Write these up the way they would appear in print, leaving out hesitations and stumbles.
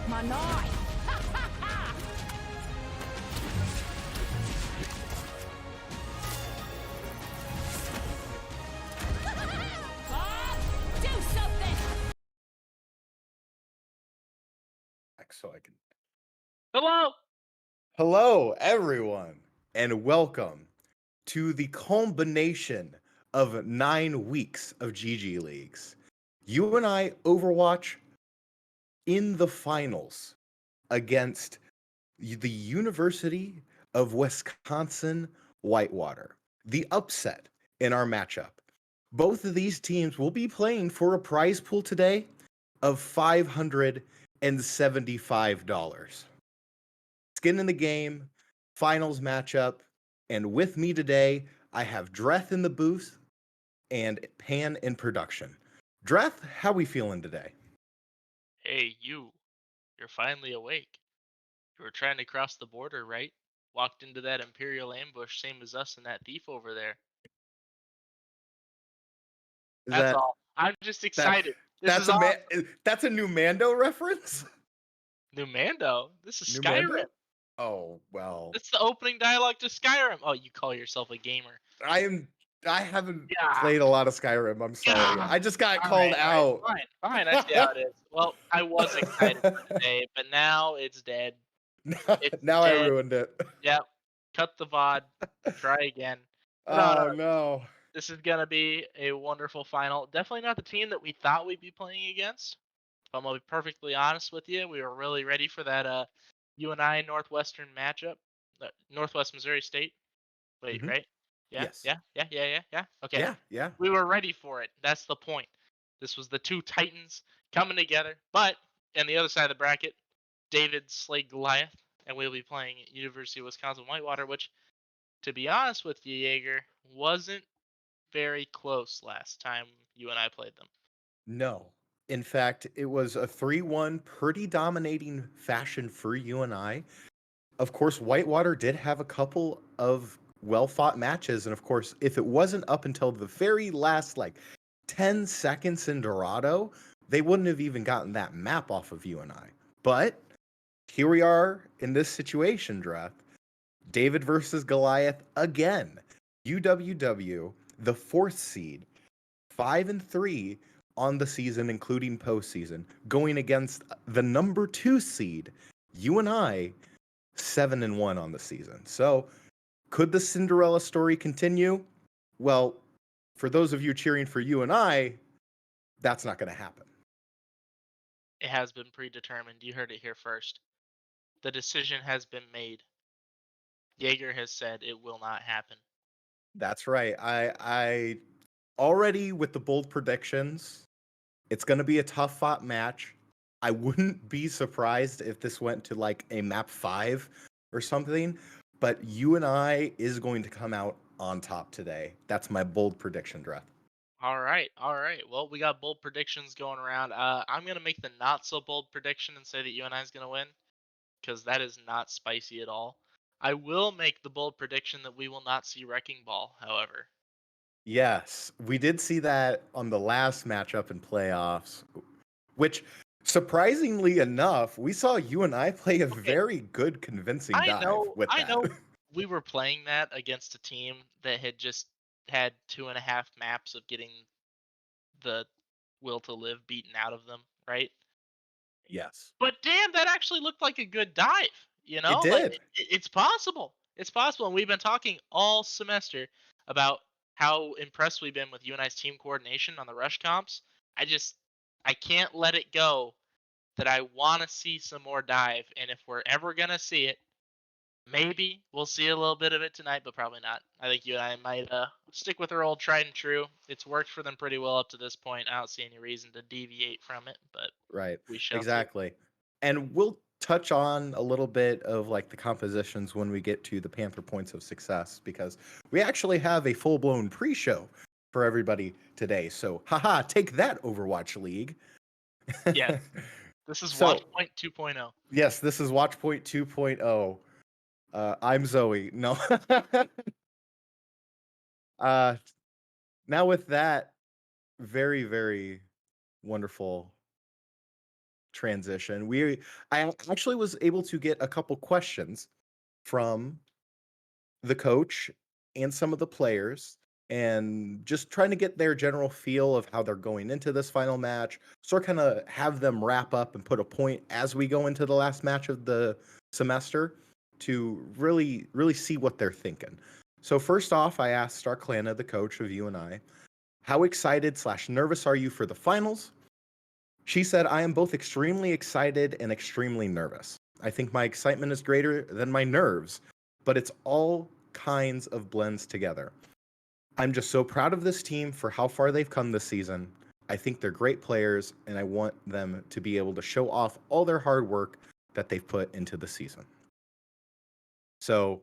My knife! Bob, do something! So I can. Hello. Hello, everyone, and welcome to the culmination of 9 weeks of GGleagues. UNI Overwatch in the finals against the University of Wisconsin Whitewater. The upset in our matchup. Both of these teams will be playing for a prize pool today of $575. Skin in the game, finals matchup, and with me today, I have Dreth in the booth and Pan in production. Dreth, how we feeling today? Hey, you're finally awake. You were trying to cross the border, right? Walked into that Imperial ambush, same as us and that thief over there. Is That's that all. I'm just that excited. This is that's a new Mando reference? New Mando. This is New Skyrim. Mando? Oh, well. It's the opening dialogue to Skyrim. Oh, you call yourself a gamer. I haven't Yeah. played a lot of Skyrim. I'm sorry. Yeah. I just got All called right, out. fine. I see how it is. Well, I was excited for today, but now it's dead. It's Now I dead. ruined it. Yep. Cut the VOD. Try again. No. Oh no. This is gonna be a wonderful final. Definitely not the team that we thought we'd be playing against. If I'm gonna be perfectly honest with you, we were really ready for that UNI Northwestern matchup, Northwest Missouri State. Wait, Mhm. right? Yeah, Yes. yeah. Okay, Yeah. we were ready for it. That's the point. This was the two titans coming together. But on the other side of the bracket, David slayed Goliath, and we'll be playing at University of Wisconsin Whitewater, which, to be honest with you, Jaeger, wasn't very close last time you and I played them. No. In fact, it was a 3-1 pretty dominating fashion for UNI. Of course, Whitewater did have a couple of well-fought matches, and of course, if it wasn't up until the very last 10 seconds in Dorado, they wouldn't have even gotten that map off of UNI. But here we are in this situation, Dreth. David versus Goliath again. UWW, the 4th seed, 5-3 on the season, including postseason, going against the number 2 seed, UNI, 7-1 on the season. So, could the Cinderella story continue? Well, for those of you cheering for UNI, that's not going to happen. It has been predetermined. You heard it here first. The decision has been made. Jaeger has said it will not happen. That's right. I already with the bold predictions, it's going to be a tough fought match. I wouldn't be surprised if this went to a map 5 or something, but UNI is going to come out on top today. That's my bold prediction, Dreth. All right. Well, we got bold predictions going around. I'm gonna make the not so bold prediction and say that UNI is gonna win, because that is not spicy at all. I will make the bold prediction that we will not see Wrecking Ball, however. Yes, we did see that on the last matchup in playoffs, which surprisingly enough, we saw UNI play a Okay, very good convincing I dive know, with I that. know. We were playing that against a team that had just had 2.5 maps of getting the will to live beaten out of them, right? Yes. But damn, that actually looked like a good dive. It Like did. it's possible. It's possible, and we've been talking all semester about how impressed we've been with UNI's team coordination on the rush comps. I can't let it go that I want to see some more dive, and if we're ever gonna see it, maybe we'll see a little bit of it tonight, but probably not. I think UNI might stick with their old tried and true. It's worked for them pretty well up to this point. I don't see any reason to deviate from it, but Right. we shall see. Exactly. And we'll touch on a little bit of the compositions when we get to the Panther points of success, because we actually have a full-blown pre-show for everybody today. So, haha, take that, Overwatch League. Yes. This is So, Watchpoint 2.0. yes, this is Watchpoint 2.0. I'm Zoe. No. uh, Now with that very, very wonderful transition, I actually was able to get a couple questions from the coach and some of the players, and just trying to get their general feel of how they're going into this final match. Sort of kind of have them wrap up and put a point as we go into the last match of the semester to really see what they're thinking. So first off, I asked Starklana, the coach of UNI, how excited slash nervous are you for the finals? She said, I am both extremely excited and extremely nervous. I think my excitement is greater than my nerves, but it's all kinds of blends together. I'm just so proud of this team for how far they've come this season. I think they're great players, and I want them to be able to show off all their hard work that they've put into the season. So,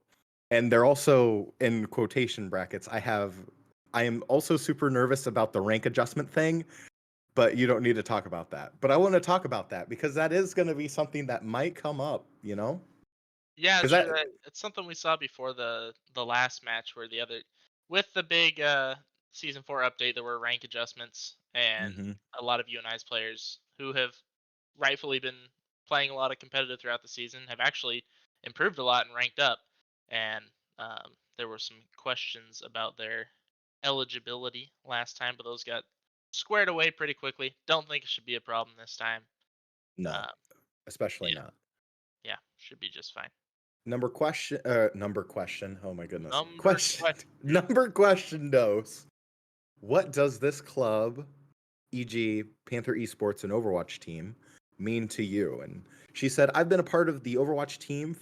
and they're also in quotation brackets. I am also super nervous about the rank adjustment thing, but you don't need to talk about that. But I want to talk about that because that is going to be something that might come up, you know? Yeah, Because true. that, It's something we saw before the last match where the other with the big season 4 update there were rank adjustments and Mhm. a lot of UNI's players who have rightfully been playing a lot of competitive throughout the season have actually improved a lot and ranked up. And there were some questions about their eligibility last time, but those got squared away pretty quickly. Don't think it should be a problem this time. No, Um, especially yeah, not. yeah, should be just fine. Number question. Oh my goodness. Number Question. question. Number question dose. What does this club, e.g., Panther Esports and Overwatch team, mean to you? And she said, I've been a part of the Overwatch team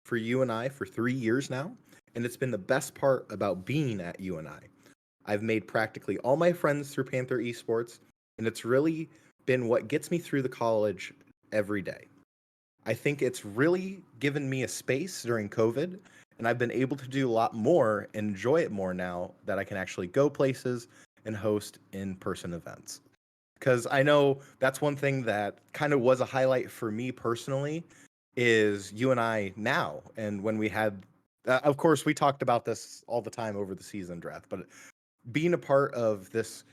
for UNI for 3 years now, and it's been the best part about being at UNI. I've made practically all my friends through Panther Esports, and it's really been what gets me through the college every day. I think it's really given me a space during COVID, and I've been able to do a lot more and enjoy it more now that I can actually go places and host in-person events. Because I know that's one thing that kind of was a highlight for me personally is you and I now. And when we had, of course, we talked about this all the time over the season draft, but being a part of this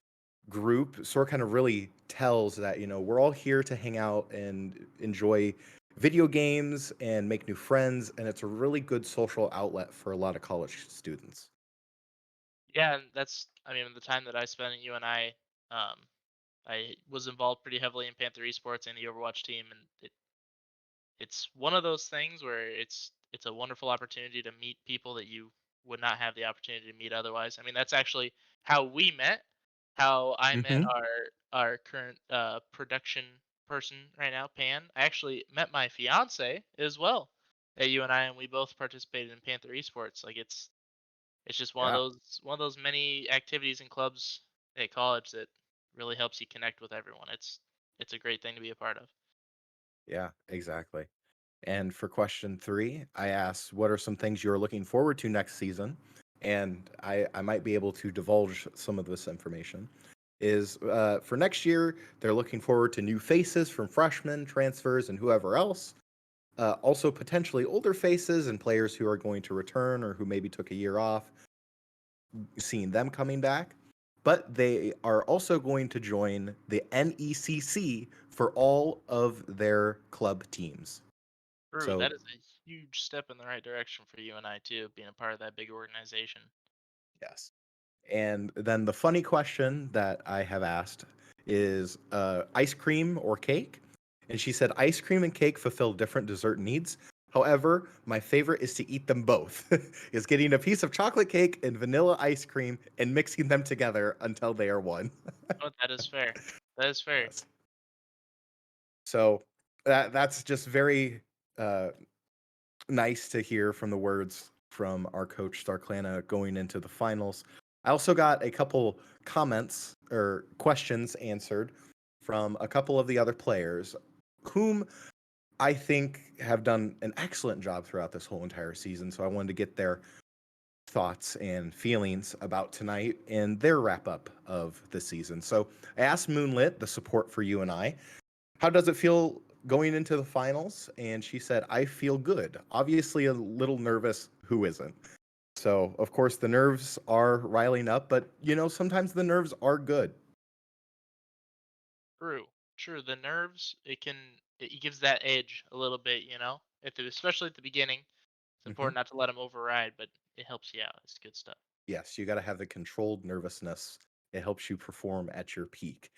group sort of kind of really tells that, we're all here to hang out and enjoy video games and make new friends. And it's a really good social outlet for a lot of college students. Yeah, and that's I mean the time that I spent at UNI, I was involved pretty heavily in Panther Esports and the Overwatch team, and it's one of those things where it's a wonderful opportunity to meet people that you would not have the opportunity to meet otherwise. I mean, that's actually how we met, how I met Hmm. our current production person right now, Pan. I actually met my fiance as well at UNI, and we both participated in Panther Esports. Like it's just Yeah. one of those many activities and clubs at college that really helps you connect with everyone. It's a great thing to be a part of. Yeah, exactly. And for question 3, I asked, what are some things you're looking forward to next season? And I might be able to divulge some of this information. Is for next year, they're looking forward to new faces from freshmen, transfers, and whoever else. Also, potentially older faces and players who are going to return or who maybe took a year off, seeing them coming back. But they are also going to join the NECC for all of their club teams. True, So that is a huge step in the right direction for you and I too, being a part of that big organization. yes. And then the funny question that I have asked is ice cream or cake? And she said ice cream and cake fulfill different dessert needs. However, my favorite is to eat them both. Is getting a piece of chocolate cake and vanilla ice cream and mixing them together until they are one. Oh, that is fair. That is fair. Yes. So that's just very uh, nice to hear from the words from our coach Starklana going into the finals. I also got a couple comments or questions answered from a couple of the other players, whom I think have done an excellent job throughout this whole entire season. So I wanted to get their thoughts and feelings about tonight and their wrap up of the season. So I asked Moonlit, the support for you and I, how does it feel going into the finals? And she said, I feel good. Obviously, a little nervous. Who isn't? So, of course, the nerves are riling up, but sometimes the nerves are good. True. True. The nerves, it can it gives that edge a little bit, you know, especially at the beginning. It's Hmm. important not to let them override, but it helps you out. It's good stuff. Yes, you got to have the controlled nervousness. It helps you perform at your peak.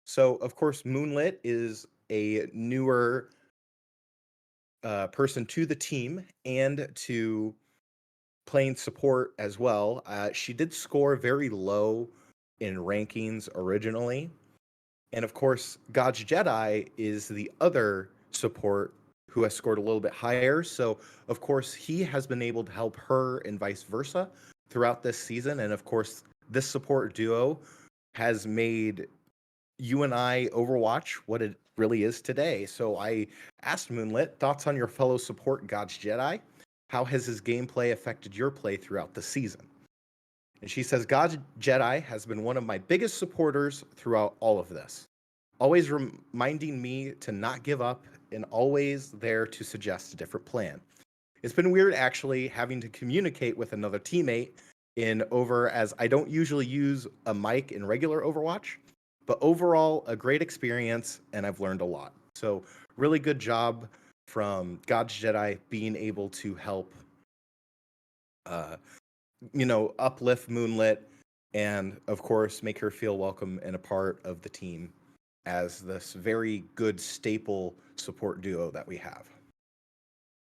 So, of course, Moonlit is a newer person to the team and to playing support as well. She did score very low in rankings originally. And of course, God's Jedi is the other support who has scored a little bit higher. So, of course, he has been able to help her and vice versa throughout this season. And of course, this support duo has made UNI Overwatch what it really is today. So I asked Moonlit, thoughts on your fellow support God's Jedi? How has his gameplay affected your play throughout the season? And she says, God's Jedi has been one of my biggest supporters throughout all of this, always reminding me to not give up and always there to suggest a different plan. It's been weird actually having to communicate with another teammate in over, as I don't usually use a mic in regular Overwatch, but overall a great experience and I've learned a lot. So really good job from God's Jedi being able to help uh, uplift Moonlit and of course make her feel welcome and a part of the team as this very good staple support duo that we have.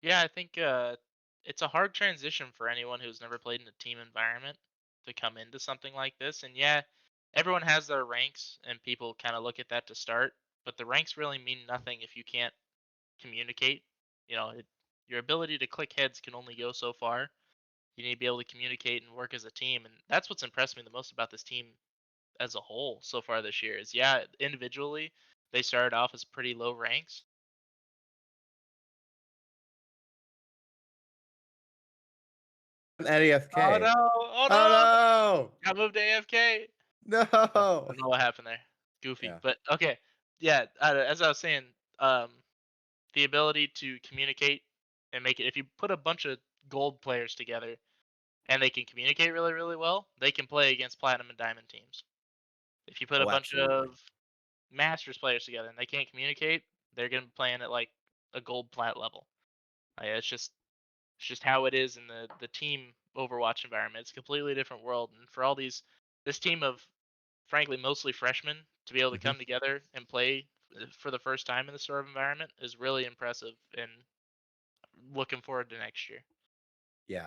Yeah, I think it's a hard transition for anyone who's never played in a team environment to come into something like this. And yeah, everyone has their ranks, and people kind of look at that to start. But the ranks really mean nothing if you can't communicate. You know, your ability to click heads can only go so far. You need to be able to communicate and work as a team, and that's what's impressed me the most about this team as a whole so far this year. Is yeah, individually they started off as pretty low ranks. At Oh AFK. no! Oh Oh no! no! Got moved to AFK. I No. don't know what happened there. Goofy, Yeah. but okay. Yeah, as I was saying, um, the ability to communicate and make it. If you put a bunch of gold players together and they can communicate really, really well, they can play against platinum and diamond teams. If you put a Oh, bunch absolutely. of masters players together and they can't communicate, they're gonna be playing at like a gold plat level. It's just how it is in the team Overwatch environment. It's a completely different world, and for all this team of frankly mostly freshmen to be able to Hmm. come together and play for the first time in this sort of environment is really impressive, and looking forward to next year. Yeah.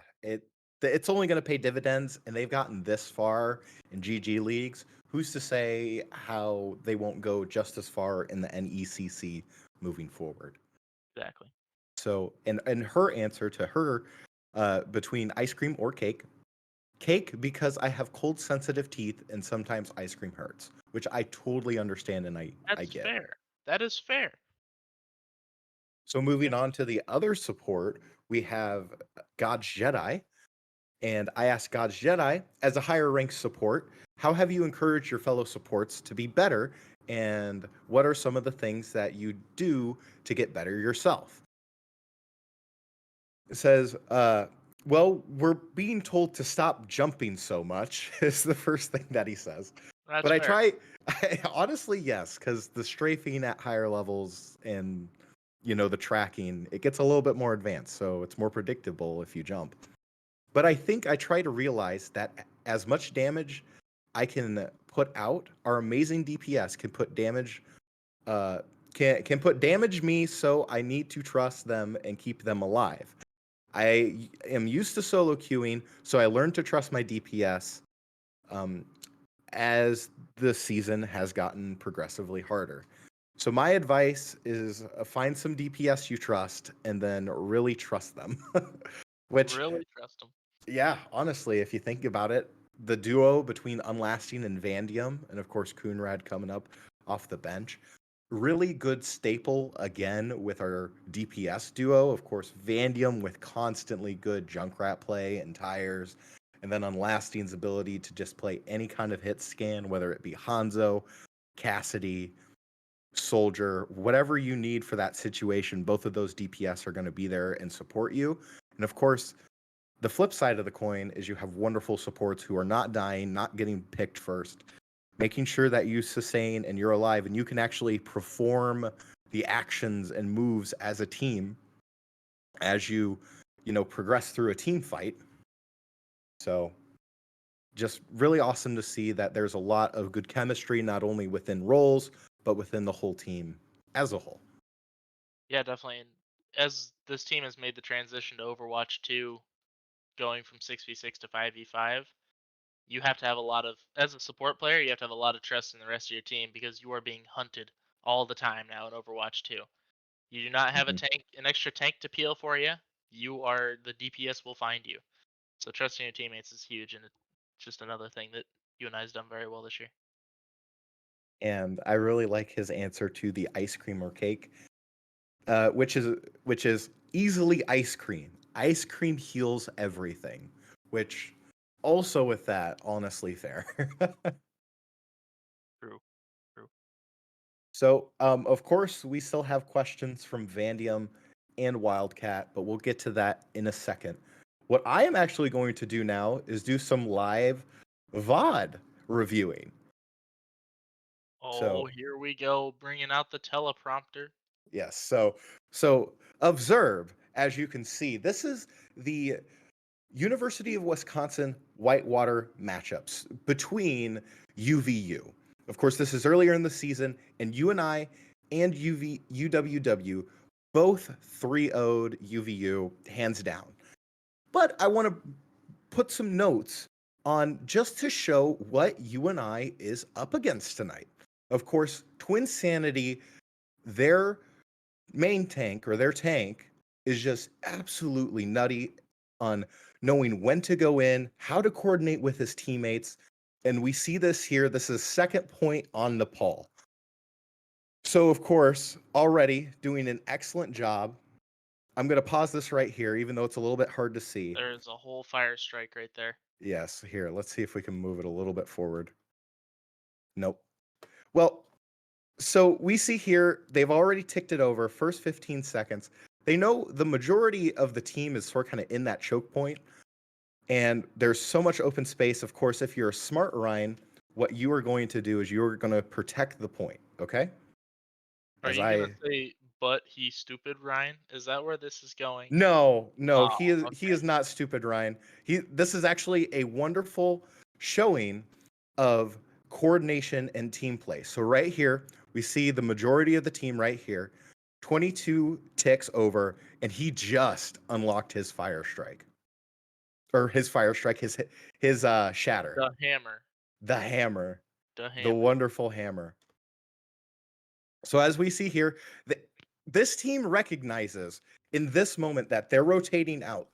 It's only going to pay dividends, and they've gotten this far in GGleagues. Who's to say how they won't go just as far in the NECC moving forward? Exactly. So, and her answer to her between ice cream or cake, cake because I have cold sensitive teeth and sometimes ice cream hurts, which I totally understand and I That's get. fair. That is fair. So Yeah. moving on to the other support, we have God's Jedi. And I asked God's Jedi, as a higher ranked support, how have you encouraged your fellow supports to be better? And what are some of the things that you do to get better yourself? It says, well, we're being told to stop jumping so much, is the first thing that he says. That's But I fair. try, honestly, yes, because the strafing at higher levels and, the tracking, it gets a little bit more advanced. So it's more predictable if you jump. But I think I try to realize that as much damage I can put out, our amazing DPS can put damage uh can put damage me, so I need to trust them and keep them alive. I am used to solo queuing, so I learned to trust my DPS um, as the season has gotten progressively harder. So my advice is find some DPS you trust and then really trust them. Which, Really trust them. yeah, honestly, if you think about it, the duo between Unlasting and Vandium, and of course Coonrad coming up off the bench, really good staple again with our DPS duo. Of course, Vandium with constantly good Junkrat play and tires, and then Unlasting's ability to just play any kind of hit scan, whether it be Hanzo, Cassidy, Soldier, whatever you need for that situation. Both of those DPS are going to be there and support you. And of course, the flip side of the coin is you have wonderful supports who are not dying, not getting picked first, making sure that you sustain and you're alive and you can actually perform the actions and moves as a team as you progress through a team fight. So just really awesome to see that there's a lot of good chemistry, not only within roles, but within the whole team as a whole. Yeah, definitely. And as this team has made the transition to Overwatch 2, going from 6v6 to 5v5, you have to have a lot of, as a support player, you have to have a lot of trust in the rest of your team because you are being hunted all the time now in Overwatch 2. You do not have a Mhm. tank, an extra tank to peel for you. You are, the DPS will find you. So trusting your teammates is huge, and it's just another thing that UNI has done very well this year. And I really like his answer to the ice cream or cake, which is easily ice cream. Ice cream heals everything, which also with that, honestly fair. True, true. So, of course, we still have questions from Vandium and Wildcat, but we'll get to that in a second. What I am actually going to do now is do some live VOD reviewing. Oh, So, here we go, bringing out the teleprompter. yes. So observe, as you can see, this is the University of Wisconsin Whitewater matchups between UVU. Of course, this is earlier in the season, and UNI and UWW both 3-0'd UVU hands down. But I want to put some notes on just to show what UNI is up against tonight. Of course, Twin Sanity, their main tank or their tank is just absolutely nutty on knowing when to go in, how to coordinate with his teammates. And we see this here. This is second point on Nepal. So, of course, already doing an excellent job. I'm going to pause this right here, even though it's a little bit hard to see. There's a whole fire strike right there. Yes, here, let's see if we can move it a little bit forward. Nope. Well, so we see here, they've already ticked it over, first 15 seconds. They know the majority of the team is sort of kind of in that choke point, and there's so much open space. Of course, if you're a smart Ryan, what you are going to do is you're going to protect the point, okay? Are As you gonna I say, "But he's stupid," Ryan? Is that where this is going? no, Oh, he is okay. not stupid, Ryan. This is actually a wonderful showing of coordination and team play. So right here, we see the majority of the team right here. 22 ticks over, and he just unlocked his fire strike. Or his fire strike, his shatter. The hammer. The hammer. The The hammer. wonderful hammer. So as we see here, this team recognizes in this moment that they're rotating out.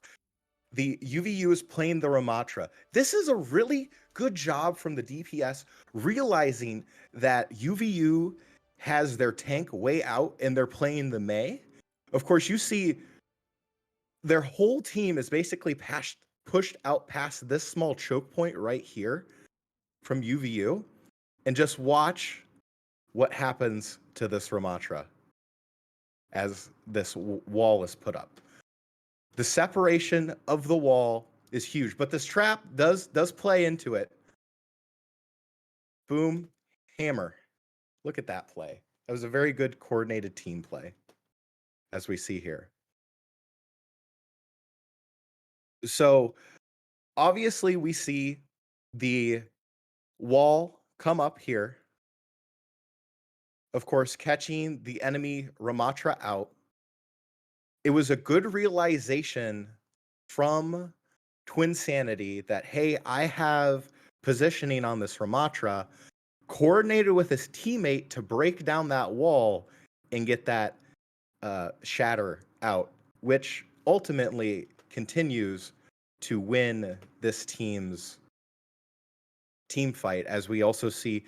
The UVU is playing the Ramatra. This is a really good job from the DPS realizing that UVU has their tank way out and they're playing the Mei. Of course, you see their whole team is basically pushed out past this small choke point right here from UVU. And just watch what happens to this Ramatra as this wall is put up. The separation of the wall is huge, but this trap does play into it. Boom, hammer. Look at that play. That was a very good coordinated team play, as we see here. So obviously we see the wall come up here. Of course, catching the enemy Ramatra out. It was a good realization from Twin Sanity that, hey, I have positioning on this Ramatra, coordinated with his teammate to break down that wall and get that shatter out, which ultimately continues to win this team's team fight, as we also see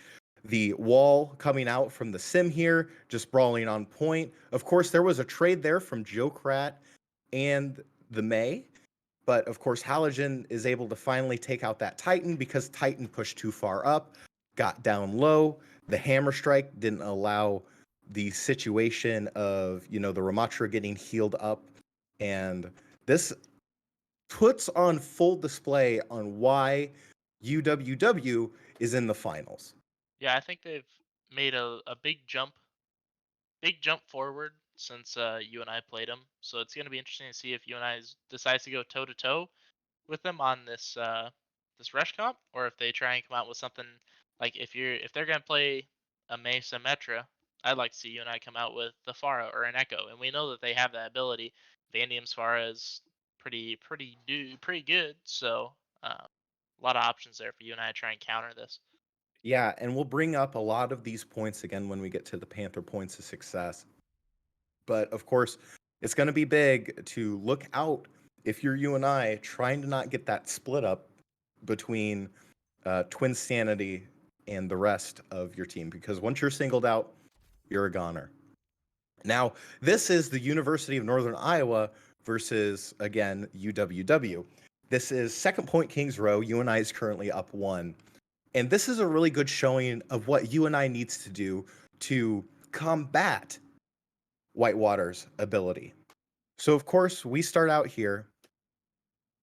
the wall coming out from the sim here, just brawling on point. Of course, there was a trade there from Joe Krat and the Mei, but of course, Halogen is able to finally take out that Titan because Titan pushed too far up, got down low. The hammer strike didn't allow the situation of, the Ramatra getting healed up. And this puts on full display on why UWW is in the finals. Yeah, I think they've made a big jump big jump forward since UNI played them. So it's gonna be interesting to see if UNI decides to go toe to toe with them on this rush comp, or if they try and come out with something like if they're gonna play a Mesa Metra, I'd like to see UNI come out with the Pharah or an Echo, and we know that they have that ability. Vandium's Pharah is pretty good, so a lot of options there for UNI to try and counter this. Yeah, and we'll bring up a lot of these points again when we get to the Panther points of success. But of course, it's going to be big to look out if you're UNI trying to not get that split up between Twin Sanity and the rest of your team, because once you're singled out, you're a goner. Now, this is the University of Northern Iowa versus, again, UWW. This is Second Point Kings Row. UNI is currently up 1. And this is a really good showing of what UNI needs to do to combat Whitewater's ability. So, of course, we start out here.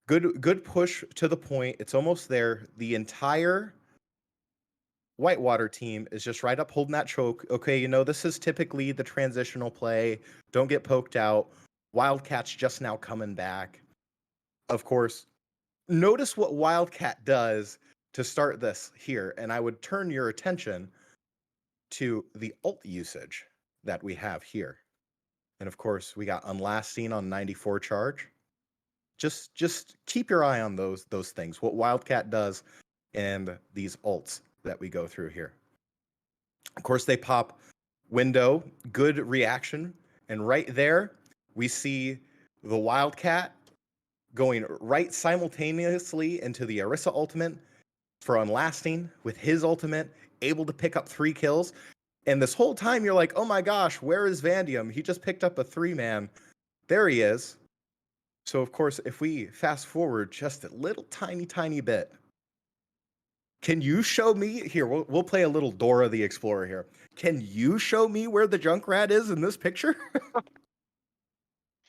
Good push to the point. It's almost there. The entire Whitewater team is just right up holding that choke. Okay, this is typically the transitional play. Don't get poked out. Wildcat's just now coming back. Of course, notice what Wildcat does to start this here. And I would turn your attention to the ult usage that we have here. And of course, we got Unlasting on 94 charge. Just keep your eye on those things, what Wildcat does and these ults that we go through here. Of course, they pop window, good reaction. And right there, we see the Wildcat going right simultaneously into the Orisa ultimate for Unlasting with his ultimate, able to pick up 3 kills. And this whole time you're like, oh my gosh, where is Vandium? He just picked up a 3-man. There he is. So of course, if we fast forward just a little tiny bit, can you show me here? We'll play a little Dora the Explorer here. Can you show me where the Junkrat is in this picture?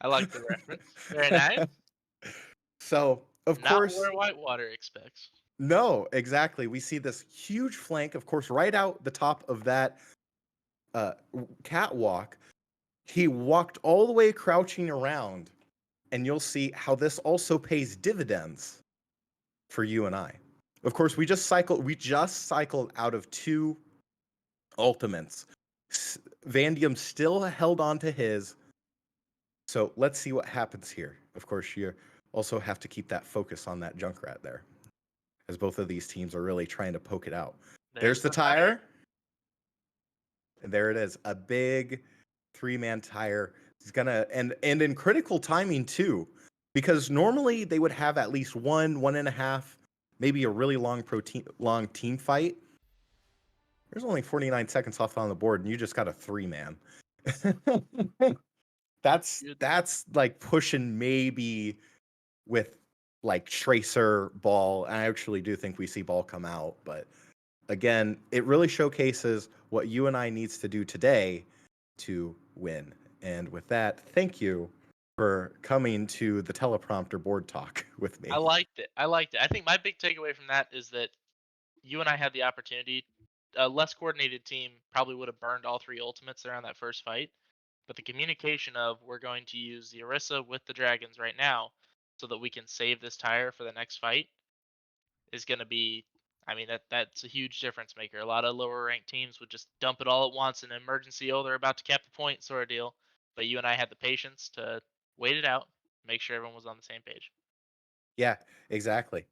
I like the reference. Very nice. So of Not course, where Whitewater expects. no, exactly. We see this huge flank, of course, right out the top of that catwalk. He walked all the way crouching around, and you'll see how this also pays dividends for UNI. Of course, we just cycled out of 2 ultimates. Vandium still held on to his. So let's see what happens here. Of course, you also have to keep that focus on that Junkrat there, as both of these teams are really trying to poke it out. There's the tire. And there it is, a big 3-man tire. He's gonna and in critical timing too, because normally they would have at least 1.5, maybe a really long team fight. There's only 49 seconds left on the board, and you just got a 3-man. that's like pushing maybe with like Tracer Ball. And I actually do think we see Ball come out, but again, it really showcases what UNI needs to do today to win. And with that, thank you for coming to the teleprompter board talk with me. I liked it. I think my big takeaway from that is that UNI had the opportunity. A less coordinated team probably would have burned all 3 ultimates there on that first fight. But the communication of we're going to use the Orisa with the dragons right now so that we can save this tire for the next fight is going to be, I mean, that's a huge difference maker. A lot of lower ranked teams would just dump it all at once in an emergency. Oh, they're about to cap a point sort of deal. But UNI had the patience to wait it out, make sure everyone was on the same page. Yeah, exactly.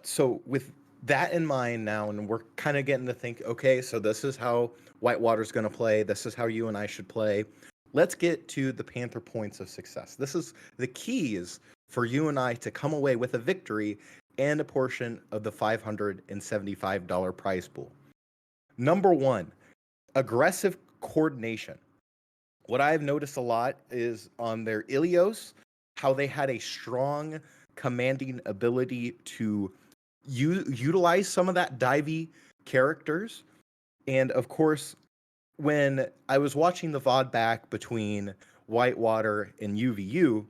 So with that in mind now, and we're kind of getting to think, okay, so this is how Whitewater's going to play. This is how UNI should play. Let's get to the Panther points of success. This is the keys for UNI to come away with a victory and a portion of the $575 prize pool. Number 1, aggressive coordination. What I've noticed a lot is on their Ilios, how they had a strong commanding ability to utilize some of that divey characters. And of course, when I was watching the VOD back between Whitewater and UVU,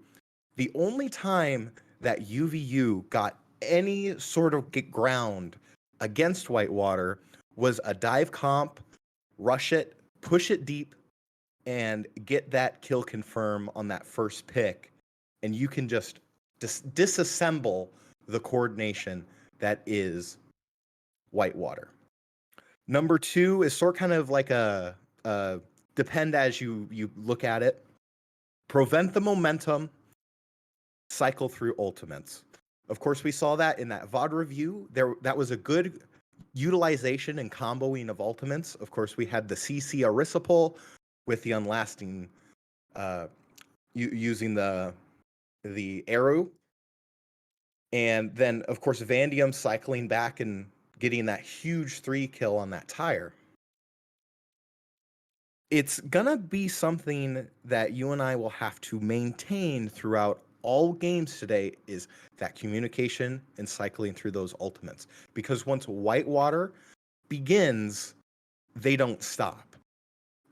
the only time that UVU got any sort of ground against Whitewater was a dive comp, rush it, push it deep, and get that kill confirm on that first pick, and you can just disassemble the coordination that is Whitewater. Number two is sort kind of like a depend as you look at it. Prevent the momentum, cycle through ultimates. Of course, we saw that in that VOD review. That was a good utilization and comboing of ultimates. Of course, we had the CC Arisipol with the unlasting, using the arrow, and then of course Vandium cycling back and getting that huge 3 kill on that tire. It's gonna be something that UNI will have to maintain throughout all games today, is that communication and cycling through those ultimates. Because once Whitewater begins, they don't stop.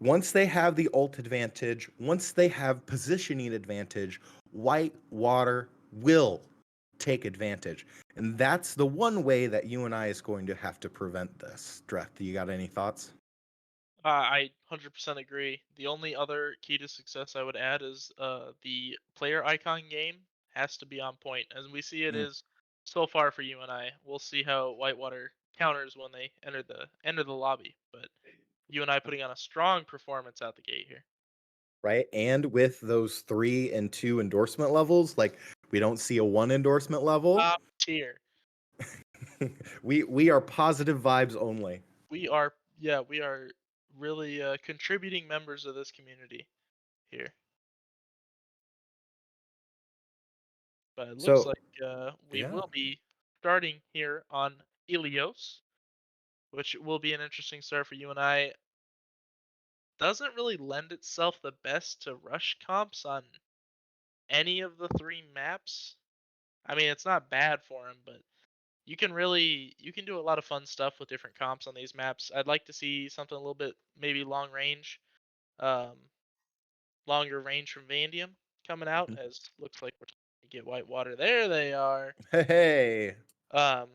Once they have the ult advantage, once they have positioning advantage, Whitewater will take advantage. And that's the one way that UNI is going to have to prevent this. Dreth, you got any thoughts? I 100% agree. The only other key to success I would add is the player icon game has to be on point, as we see it Mm. is so far for UNI. We'll see how Whitewater counters when they enter the lobby, but UNI putting on a strong performance out the gate here. Right? And with those 3 and 2 endorsement levels, like we don't see a 1 endorsement level. Top tier. We are positive vibes only. We are really contributing members of this community here. But it looks So, like we yeah. will be starting here on Helios, which will be an interesting start for you and I. Doesn't really lend itself the best to rush comps on any of the 3 maps. I mean, it's not bad for him, but you can do a lot of fun stuff with different comps on these maps. I'd like to see something a little bit maybe long range, um, longer range from Vandium coming out. Mhm. As looks like we're trying to get Whitewater. There they are. Hey, Um,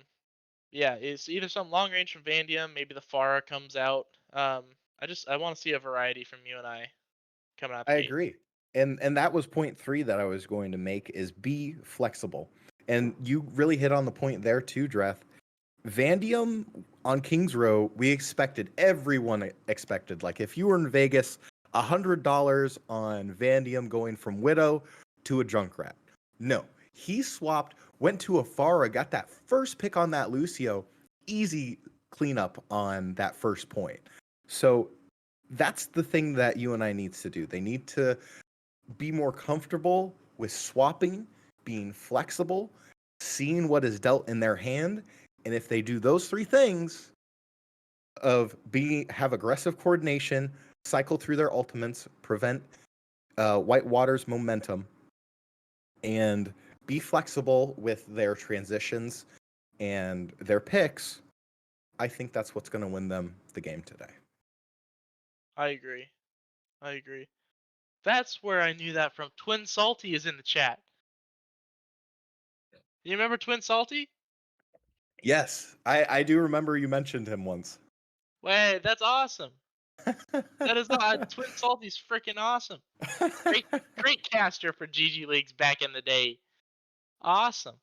yeah, it's either some long range from Vandium, maybe the Pharah comes out. I want to see a variety from you and I coming out the I gate. agree. And that was point 3 that I was going to make, is be flexible. And you really hit on the point there too, Dreth. Vandium on Kings Row, we expected, everyone expected, like if you were in Vegas, $100 on Vandium going from Widow to a Junkrat. No, he swapped, went to a Pharah, got that first pick on that Lucio, easy cleanup on that first point. So that's the thing that UNI needs to do. They need to be more comfortable with swapping, being flexible, seeing what is dealt in their hand. And if they do those 3 things of have aggressive coordination, cycle through their ultimates, prevent Whitewater's momentum, and be flexible with their transitions and their picks, I think that's what's going to win them the game today. I agree. I agree. That's where I knew that from. Twin Salty is in the chat. You remember Twin Salty? Yes, I do remember you mentioned him once. Wait, that's awesome. That is not Twin Salty's freaking awesome. Great caster for GGleagues back in the day. Awesome.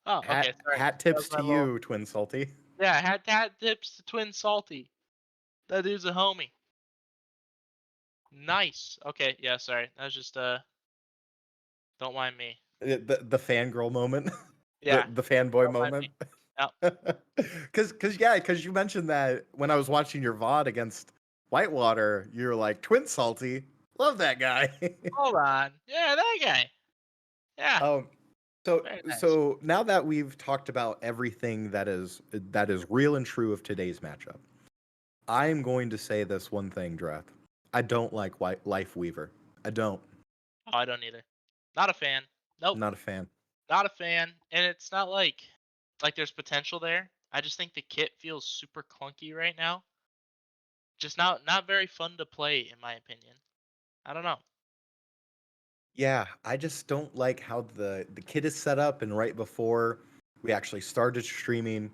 Oh, okay, sorry. Hat That was tips my to little you, Twin Salty. yeah. Hat tips to Twin Salty. That dude's a homie. Nice. Okay, yeah. Sorry, that was just don't mind me. The fangirl moment, Yeah, the fanboy don't mind moment. me. No, Because you mentioned that when I was watching your VOD against Whitewater, you were like, Twin Salty, love that guy. hold on. Yeah, that guy. Yeah, um, so very nice. so now that we've talked about everything that is real and true of today's matchup, I'm going to say this one thing, Drath. I don't like Life Weaver. I don't. Oh, I don't either. Not a fan. Nope. Not a fan. Not a fan. And it's not like there's potential there. I just think the kit feels super clunky right now. Just not very fun to play in my opinion. I don't know. Yeah, I just don't like how the kit is set up. And right before we actually started streaming,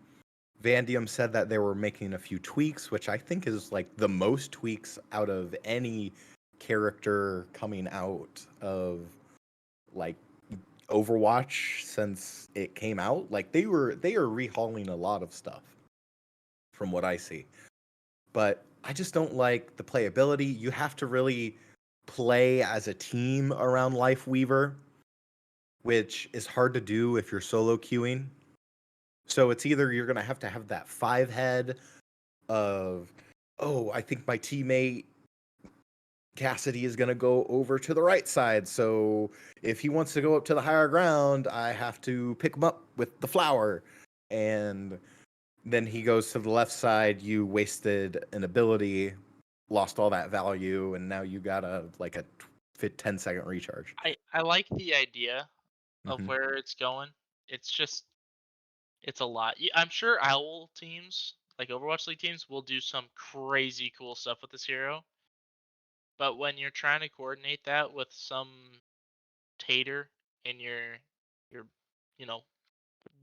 Vandium said that they were making a few tweaks, which I think is like the most tweaks out of any character coming out of like Overwatch since it came out. Like they are rehauling a lot of stuff from what I see. But I just don't like the playability. You have to really play as a team around Life Weaver, which is hard to do if you're solo queuing. So it's either you're gonna have to have that 5 head of, oh, I think my teammate Cassidy is gonna go over to the right side. So if he wants to go up to the higher ground, I have to pick him up with the flower. And then he goes to the left side, you wasted an ability, lost all that value, and now you got a 10-second recharge. I like the idea of Mhm. where it's going. It's just it's a lot. I'm sure Owl teams, like Overwatch League teams, will do some crazy cool stuff with this hero. But when you're trying to coordinate that with some tater in your you know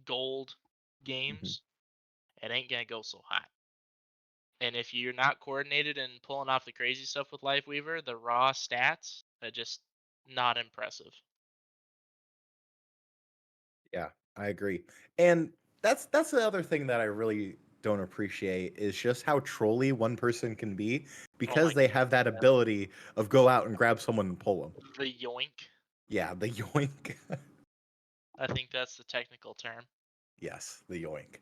gold Mhm. games, it ain't gonna go so hot. And if you're not coordinated and pulling off the crazy stuff with Life Weaver, the raw stats are just not impressive. Yeah, I agree. And that's the other thing that I really don't appreciate is just how trolly one person can be Oh my because they have that god, ability of go out and grab someone and pull them. the yoink. Yeah, the yoink. I think that's the technical term. Yes, the yoink.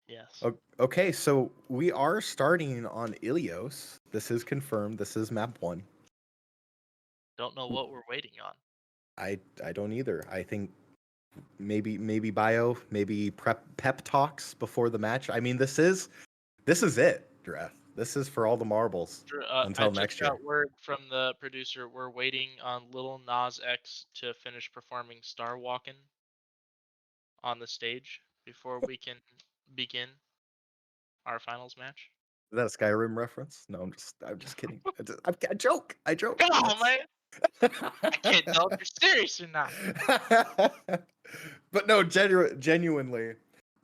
Yes. Okay, so we are starting on Ilios. This is confirmed. This is map 1. Don't know what we're waiting on. I don't either. I think maybe bio, maybe pep talks before the match. I mean, this is it, Dreth. This is for all the marbles I until just next year. got word from the producer. We're waiting on Little Nas X to finish performing Star Walkin' on the stage before we can begin our finals match. Is that a Skyrim reference? No, I'm just kidding. I joke. I joke. Come on, That's... man! I can't tell if you're serious or not. But no, genuinely,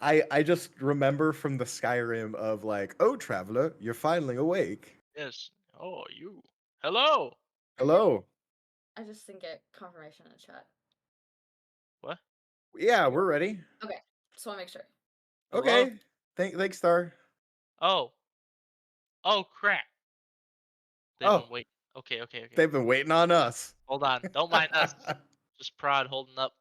I just remember from the Skyrim of like, oh, traveler, you're finally awake. Yes. Oh, you. Hello. Hello. I just didn't get confirmation in the chat. What? Yeah, we're ready. Okay, just want to make sure. Hello. Okay. Thanks, Star. Oh. Oh crap. They've Oh, been waiting. Okay. they've been waiting on us. Hold on. Don't mind us. Just prod holding up.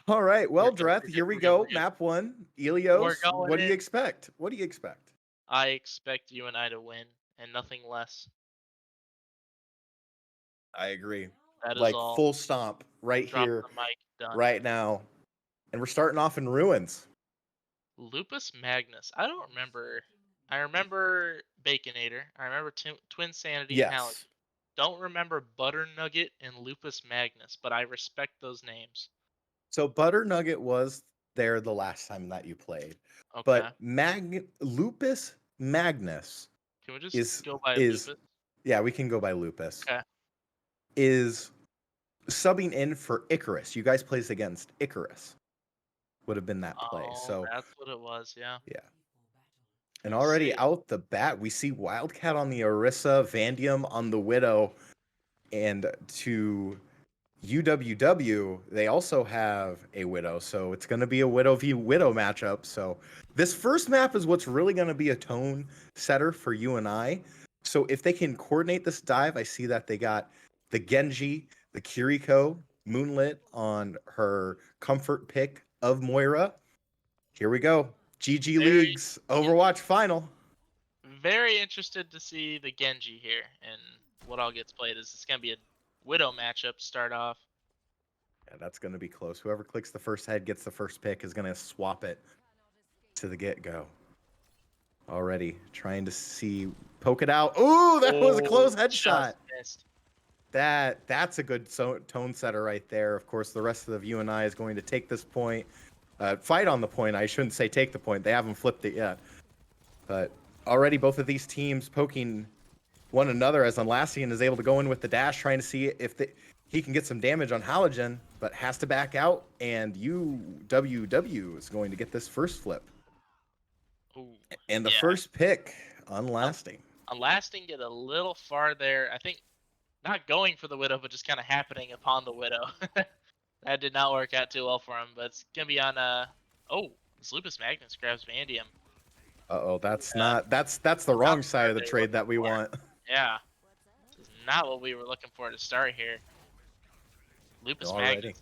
All right. We're Well, good. Dreth, We're good. here we We're good. go. We're good. Map 1, We're Ilios. going What do you in. expect? What do you expect? I expect UNI to win and nothing less. I agree. That is Like all. full stomp right Drop here, the mic. Done. right now. And we're starting off in ruins. Lupus Magnus. I don't remember. I remember Baconator. I remember Twin Sanity and Halley. Yes. Don't remember Butter Nugget and Lupus Magnus, but I respect those names. So Butter Nugget was there the last time that you played. Okay. But Lupus Magnus Can we just is go by is Lupus? yeah, we can go by Lupus. Okay. Is subbing in for Icarus. You guys plays against Icarus. Would have been that play. Oh, So that's what it was. Yeah. yeah. And I already see. out the bat, we see Wildcat on the Orisa, Vandium on the Widow, and to UWW, they also have a Widow, so it's going to be a Widow v Widow matchup. So this first map is what's really going to be a tone setter for UNI. So if they can coordinate this dive, I see that they got the Genji, the Kiriko, Moonlit on her comfort pick of Moira. Here we go. GGleagues Overwatch final. Very interested to see the Genji here and what all gets played. Is it's gonna be a Widow matchup to start off? Yeah, that's going to be close. Whoever clicks the first head gets the first pick is going to swap it to the get-go. Already trying to see, poke it out. Ooh, that was a close headshot. Just missed. That's a good tone setter right there. Of course, the rest of the UNI is going to take this point, fight on the point. I shouldn't say take the point. They haven't flipped it yet. But already both of these teams poking one another as Unlassian is able to go in with the dash, trying to see if he can get some damage on Halogen, but has to back out, and UWW is going to get this first flip. Ooh, And the yeah. first pick, Unlasting. Unlasting get a little far there. I think not going for the Widow, but just kind of happening upon the Widow. That did not work out too well for him, but it's gonna be on oh, this Lupus Magnus grabs Vandium. Uh-oh, that's Uh, not that's the not wrong the side start of the they were trade that looking we for. want. Yeah, this is not what we were looking for to start here. Lupus Alrighty. Magnus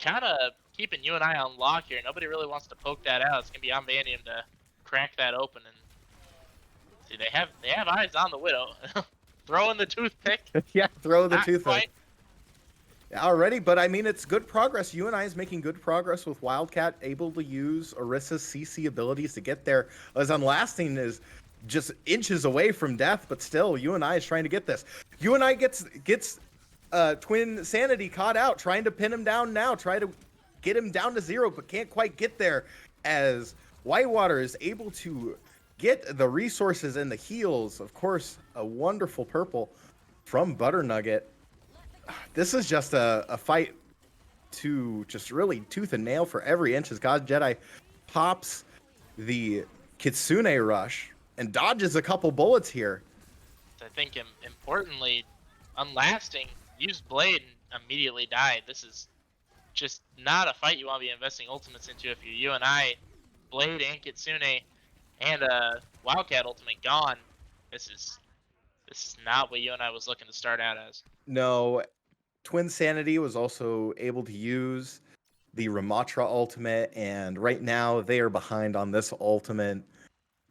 kind of keeping UNI on lock here. Nobody really wants to poke that out. It's gonna be on Vandium to crack that open, and see they have eyes on the Widow. Throwing the toothpick. Yeah, throw the Not toothpick. quite. Already, but I mean, it's good progress. UNI is making good progress with Wildcat, able to use Orissa's CC abilities to get there. As Unlasting is just inches away from death, but still, UNI is trying to get this. UNI gets Twin Sanity caught out, trying to pin him down now, try to get him down to 0, but can't quite get there as Whitewater is able to get the resources and the heals. Of course, a wonderful purple from Butternugget. This is just a fight to just really tooth and nail for every inch as God Jedi pops the Kitsune rush and dodges a couple bullets here. I think importantly, Unlasting used Blade and immediately died. This is just not a fight you want to be investing ultimates into if you're UNI. Blade and Kitsune and Wildcat ultimate gone. This is not what UNI was looking to start out as. No, Twin Sanity was also able to use the Ramatra ultimate, and right now they are behind on this ultimate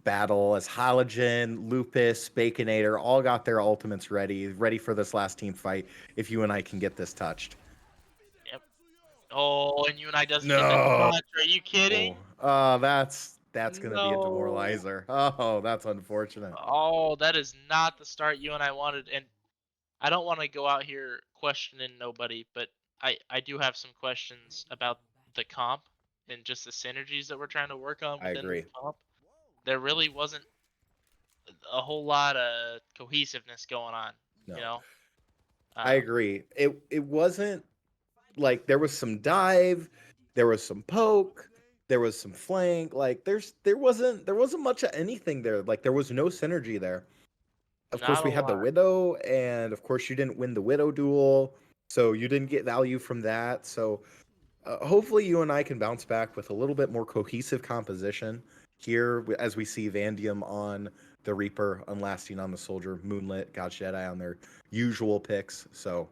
battle as Halogen, Lupus, Baconator all got their ultimates ready for this last team fight if you and I can get this touched. Yep. Oh, and UNI doesn't get the No. touch. Are you kidding? Oh, that's gonna be a No. demoralizer. Oh, that's unfortunate. Oh, that is not the start UNI wanted. And I don't want to go out here questioning nobody, but I do have some questions about the comp and just the synergies that we're trying to work on I within agree. the comp. There really wasn't a whole lot of cohesiveness going on, No. you know? I agree. It wasn't like there was some dive, there was some poke, there was some flank. Like there wasn't much of anything there. Like there was no synergy there. Of course, Not a we had the lot. Widow, and of course, you didn't win the Widow duel, so you didn't get value from that. So hopefully, you and I can bounce back with a little bit more cohesive composition here as we see Vandium on the Reaper, Unlasting on the Soldier, Moonlit, God Jedi on their usual picks. So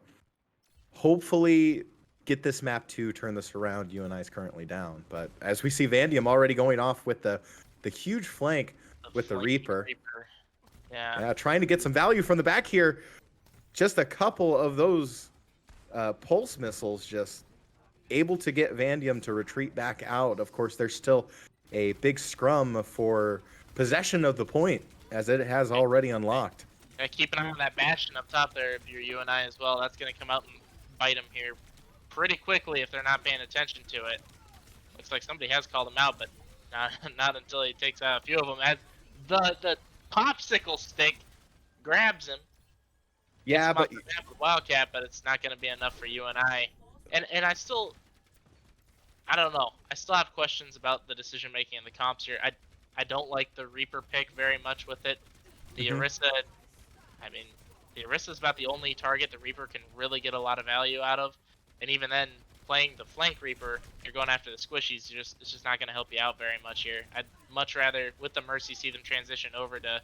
hopefully get this map to turn this around. UNI is currently down, but as we see Vandium already going off with the huge flank with the flanking Reaper. Yeah. Trying to get some value from the back here. Just a couple of those pulse missiles just able to get Vandium to retreat back out. Of course, there's still a big scrum for possession of the point as it has already unlocked. Gotta keep an eye on that Bastion up top there if you're UNI as well. That's gonna come out and bite them here pretty quickly if they're not paying attention to it. Looks like somebody has called him out, but not until he takes out a few of them. As the popsicle stick grabs him. Yeah, but Wildcat, but it's not going to be enough for UNI. And I don't know. I still have questions about the decision making in the comps here. I don't like the Reaper pick very much with it. The Orisa, I mean, the Orisa is about the only target the Reaper can really get a lot of value out of, and even then, playing the flank Reaper, you're going after the squishies. It's just not going to help you out very much here. I'd much rather, with the Mercy, see them transition over to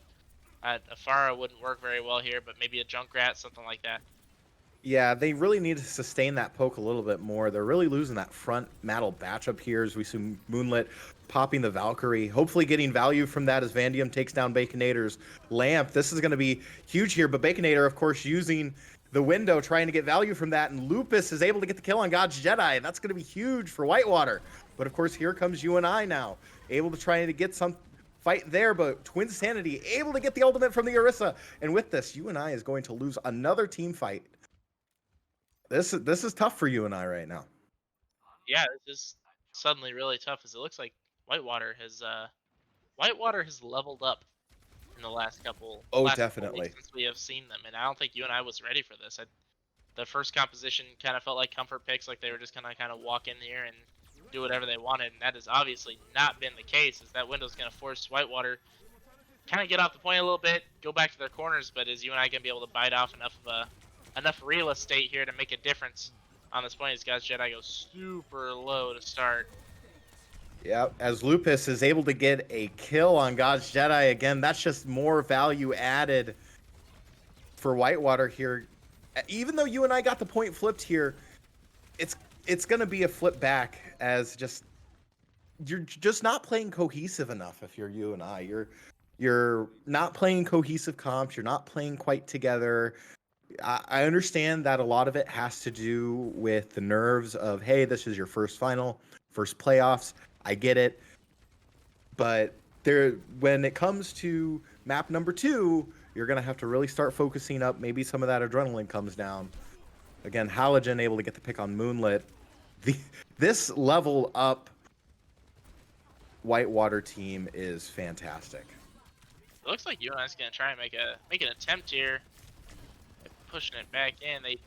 Afara wouldn't work very well here, but maybe a Junkrat, something like that. yeah, they really need to sustain that poke a little bit more. They're really losing that front Metal batch up here as we see Moonlit popping the Valkyrie. Hopefully getting value from that as Vandium takes down Baconator's lamp. This is going to be huge here, but Baconator, of course, using the window, trying to get value from that, and Lupus is able to get the kill on God's Jedi. That's going to be huge for Whitewater. But of course, here comes UNI now, able to try to get some fight there, but Twin Sanity able to get the ultimate from the Orisa. And with this, UNI is going to lose another team fight. This is tough for UNI right now. Yeah, this is suddenly really tough, as it looks like Whitewater has leveled up in the last couple. Couple Definitely. weeks since we have seen them, and I don't think UNI was ready for this. The first composition kind of felt like comfort picks, like they were just gonna kind of walk in here and do whatever they wanted, and that has obviously not been the case. As that window's gonna force Whitewater kind of get off the point a little bit, go back to their corners, but is UNI gonna be able to bite off enough real estate here to make a difference on this point? As God's Jedi goes super low to start. Yeah, as Lupus is able to get a kill on God's Jedi again, that's just more value added for Whitewater here. Even though UNI got the point flipped here, it's gonna be a flip back as you're just not playing cohesive enough if you're UNI. You're not playing cohesive comps. You're not playing quite together. I understand that a lot of it has to do with the nerves of, hey, this is your first final, first playoffs. I get it. But when it comes to map number 2, you're going to have to really start focusing up. Maybe some of that adrenaline comes down. Again, Halogen able to get the pick on Moonlit. This level up Whitewater team is fantastic. It looks like UNI's gonna try and make an attempt here, pushing it back in. They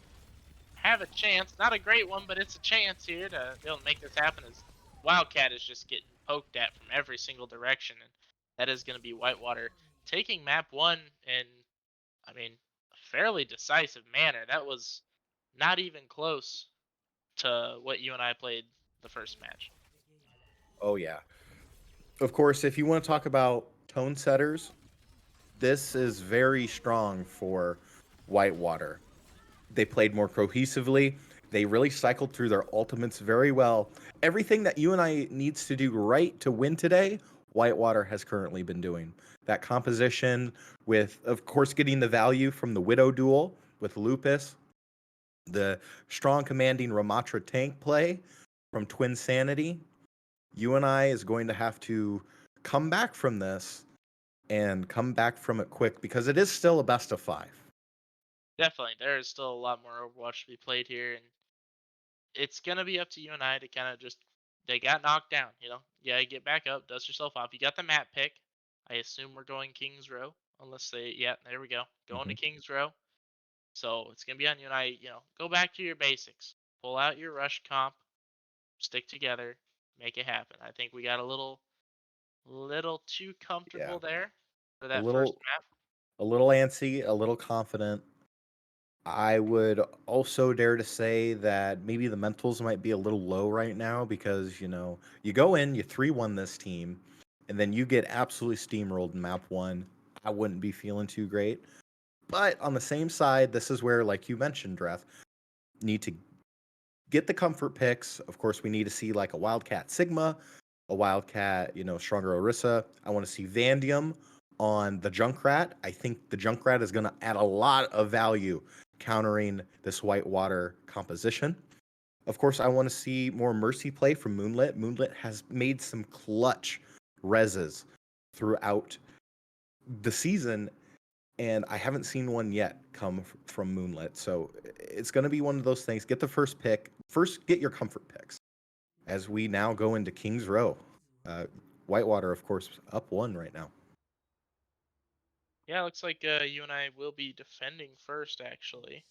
have a chance, not a great one, but it's a chance here to be able to make this happen. As Wildcat is just getting poked at from every single direction, and that is going to be Whitewater taking map 1 in, I mean, a fairly decisive manner. That was not even close to what UNI played the first match. Oh, yeah. Of course, if you want to talk about tone setters, this is very strong for Whitewater. They played more cohesively. They really cycled through their ultimates very well. Everything that UNI needs to do right to win today, Whitewater has currently been doing. That composition with, of course, getting the value from the Widow duel with Lupus, the strong commanding Ramatra tank play from Twin Sanity. UNI is going to have to come back from this and come back from it quick because it is still a best of 5. Definitely, there is still a lot more Overwatch to be played here, and it's gonna be up to UNI to kind of just. They got knocked down, Yeah, get back up, dust yourself off. You got the map pick. I assume we're going Kings Row, unless they. Yeah, there we go. Going to Kings Row. So it's gonna be on UNI. Go back to your basics. Pull out your rush comp. Stick together. Make it happen. I think we got a little too comfortable there for A that first little, map. a little antsy, a little confident. I would also dare to say that maybe the mentals might be a little low right now because, you go in, you 3-1 this team, and then you get absolutely steamrolled in map 1. I wouldn't be feeling too great. But on the same side, this is where, like you mentioned, Dreth, need to get the comfort picks. Of course, we need to see like a Wildcat Sigma, a Wildcat, stronger Orisa. I want to see Vandium on the Junkrat. I think the Junkrat is going to add a lot of value countering this Whitewater composition. Of course, I want to see more Mercy play from Moonlit. Moonlit has made some clutch reses throughout the season, and I haven't seen one yet come from Moonlit. So it's going to be one of those things. Get the first pick. First, get your comfort picks. As we now go into Kings Row. Whitewater, of course, up 1 right now. Yeah, looks like UNI will be defending first, actually,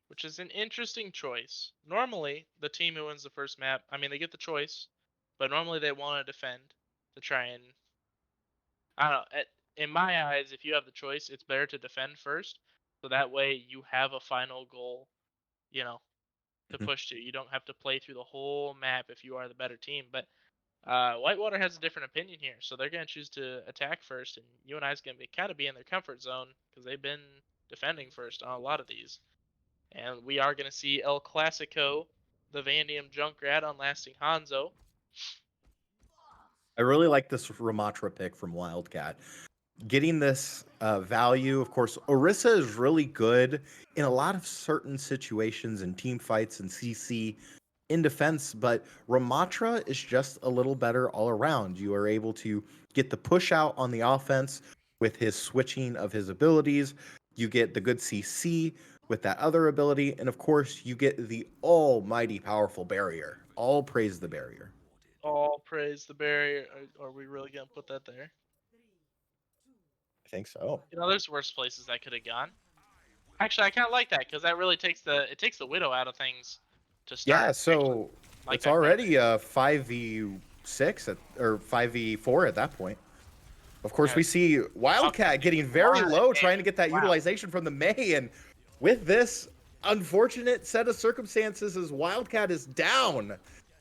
which is an interesting choice. Normally, the team who wins the first map, I mean, they get the choice, but normally they want to defend to try and, I don't know. In my eyes, if you have the choice, it's better to defend first, so that way you have a final goal, you know, to push to. You don't have to play through the whole map if you are the better team. But Whitewater has a different opinion here, so they're going to choose to attack first, and UNI is going to kind of be in their comfort zone because they've been defending first on a lot of these. And we are going to see El Clasico, the Vandium Junkrat on Lasting Hanzo. I really like this Ramatra pick from Wildcat. Getting this value, of course, Orisa is really good in a lot of certain situations in team fights and CC in defense, but Ramatra is just a little better all around. You are able to get the push out on the offense with his switching of his abilities. You get the good CC with that other ability, and of course, you get the almighty powerful barrier. All praise the barrier. All praise the barrier. Are we really going to put that there? I think so. There's worse places that could have gone. Actually, I kind of like that because that really takes the Widow out of things to start. Yeah, so like it's that quite a already a 5v6 or 5v4 at that point. Of course, Yeah. we see Wildcat getting very lot of low, trying to damage. get that Wow. utilization from the Mei. And with this unfortunate set of circumstances, as Wildcat is down.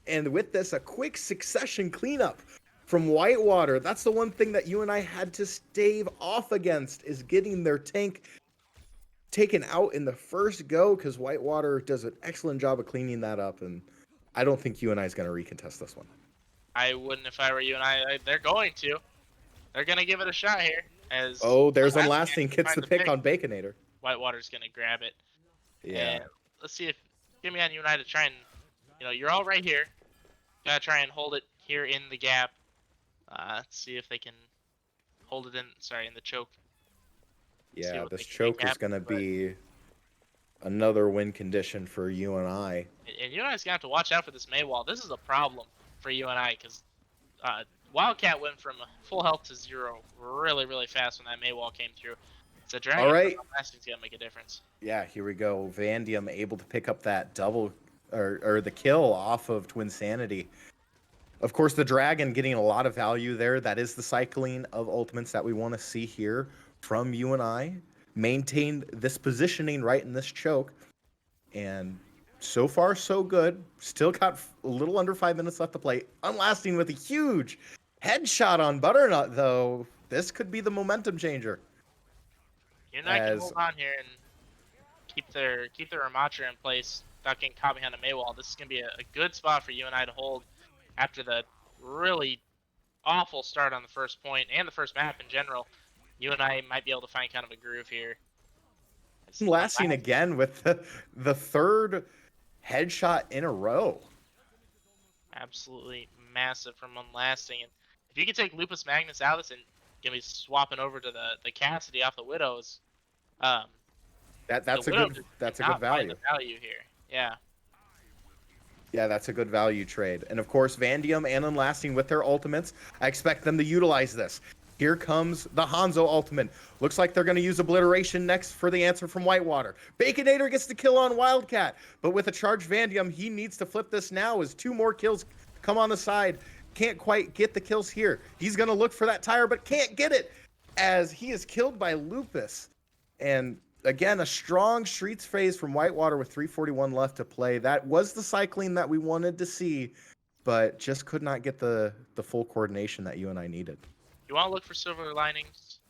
And with this, a quick succession cleanup from Whitewater. That's the one thing that UNI had to stave off against, is getting their tank taken out in the first go, because Whitewater does an excellent job of cleaning that up. And I don't think UNI is going to recontest this one. I wouldn't if I were you, and they're going to. They're gonna give it a shot here. As Oh, there's Unlasting Unlasting actually gets finds the a pick on Baconator. Whitewater's gonna grab it. Yeah. And let's see if give me on UNI to try and, you're all right here. Gotta try and hold it here in the gap. Let's see if they can hold it in. Sorry, in the choke. Yeah, what this they can choke make is going to happen, but- be another win condition for UNI. And UNI's gonna have to watch out for this May wall. This is a problem for UNI because Wildcat went from full health to 0 really, really fast when that May wall came through. So Dragon All right. Unlasting's gonna make a difference. Yeah, here we go. Vandium able to pick up that double or the kill off of Twin Sanity. Of course, the Dragon getting a lot of value there. That is the cycling of ultimates that we want to see here from UNI. Maintain this positioning right in this choke. And so far, so good. Still got a little under 5 minutes left to play. Unlasting with a huge headshot on Butternut, though. This could be the momentum changer. UNI can hold on here and keep their Ramatra in place without getting caught behind a Maywall. This is gonna be a good spot for UNI to hold after the really awful start on the first point and the first map in general. UNI might be able to find kind of a groove here. Unlasting again with the third headshot in a row. Absolutely massive from Unlasting. And if you could take Lupus Magnus out of this and give me swapping over to the Cassidy off the Widows, That's a Widow good did value. not find the value here. Yeah. Yeah, that's a good value trade. And of course, Vandium and Unlasting with their ultimates. I expect them to utilize this. Here comes the Hanzo ultimate. Looks like they're going to use Obliteration next for the answer from Whitewater. Baconator gets the kill on Wildcat. But with a charged Vandium, he needs to flip this now as 2 more kills come on the side. Can't quite get the kills here. He's going to look for that tire, but can't get it as he is killed by Lupus. And again, a strong Streets phase from Whitewater with 3:41 left to play. That was the cycling that we wanted to see, but just could not get the full coordination that UNI needed. You want to look for silver linings?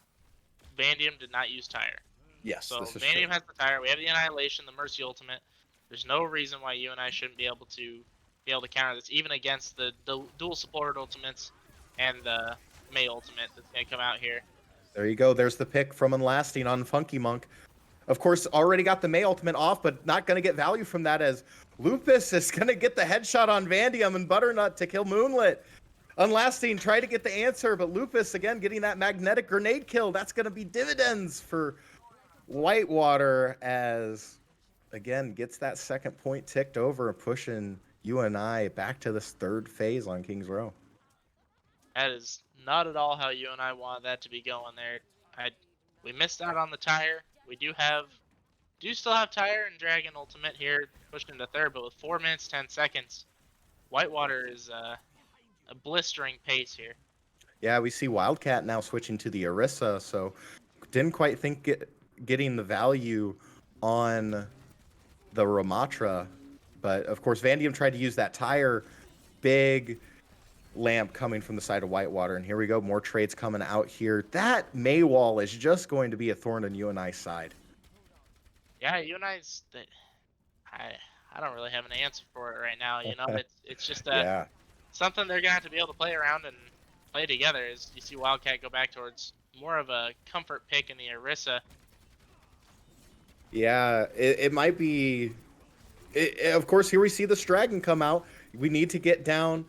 Vandium did not use tire. Yes, So this is Vandium true. has the tire. We have the Annihilation, the Mercy Ultimate. There's no reason why UNI shouldn't be able to counter this, even against the dual supported ultimates and the May ultimate that's gonna come out here. There you go. There's the pick from Unlasting on Funky Monk. Of course, already got the May ultimate off, but not going to get value from that as Lupus is going to get the headshot on Vandium and Butternut to kill Moonlit. Unlasting tried to get the answer, but Lupus, again, getting that magnetic grenade kill. That's going to be dividends for Whitewater as, again, gets that second point ticked over and pushing UNI back to this third phase on Kings Row. That is not at all how UNI wanted that to be going there. We missed out on the tire. We do still have tire and Dragon ultimate here, pushed into third, but with 4 minutes 10 seconds, Whitewater is a blistering pace here. Yeah, we see Wildcat now switching to the Orisa, so didn't quite think getting the value on the Ramatra, but of course Vandium tried to use that tire, big lamp coming from the side of Whitewater, and here we go, more trades coming out here. That May wall is just going to be a thorn in UNI's side. Yeah, UNI's. I don't really have an answer for it right now. It's just Yeah. something they're gonna have to be able to play around and play together. As you see Wildcat go back towards more of a comfort pick in the Orisa. Yeah, it might be. Of course, here we see the Dragon come out. We need to get down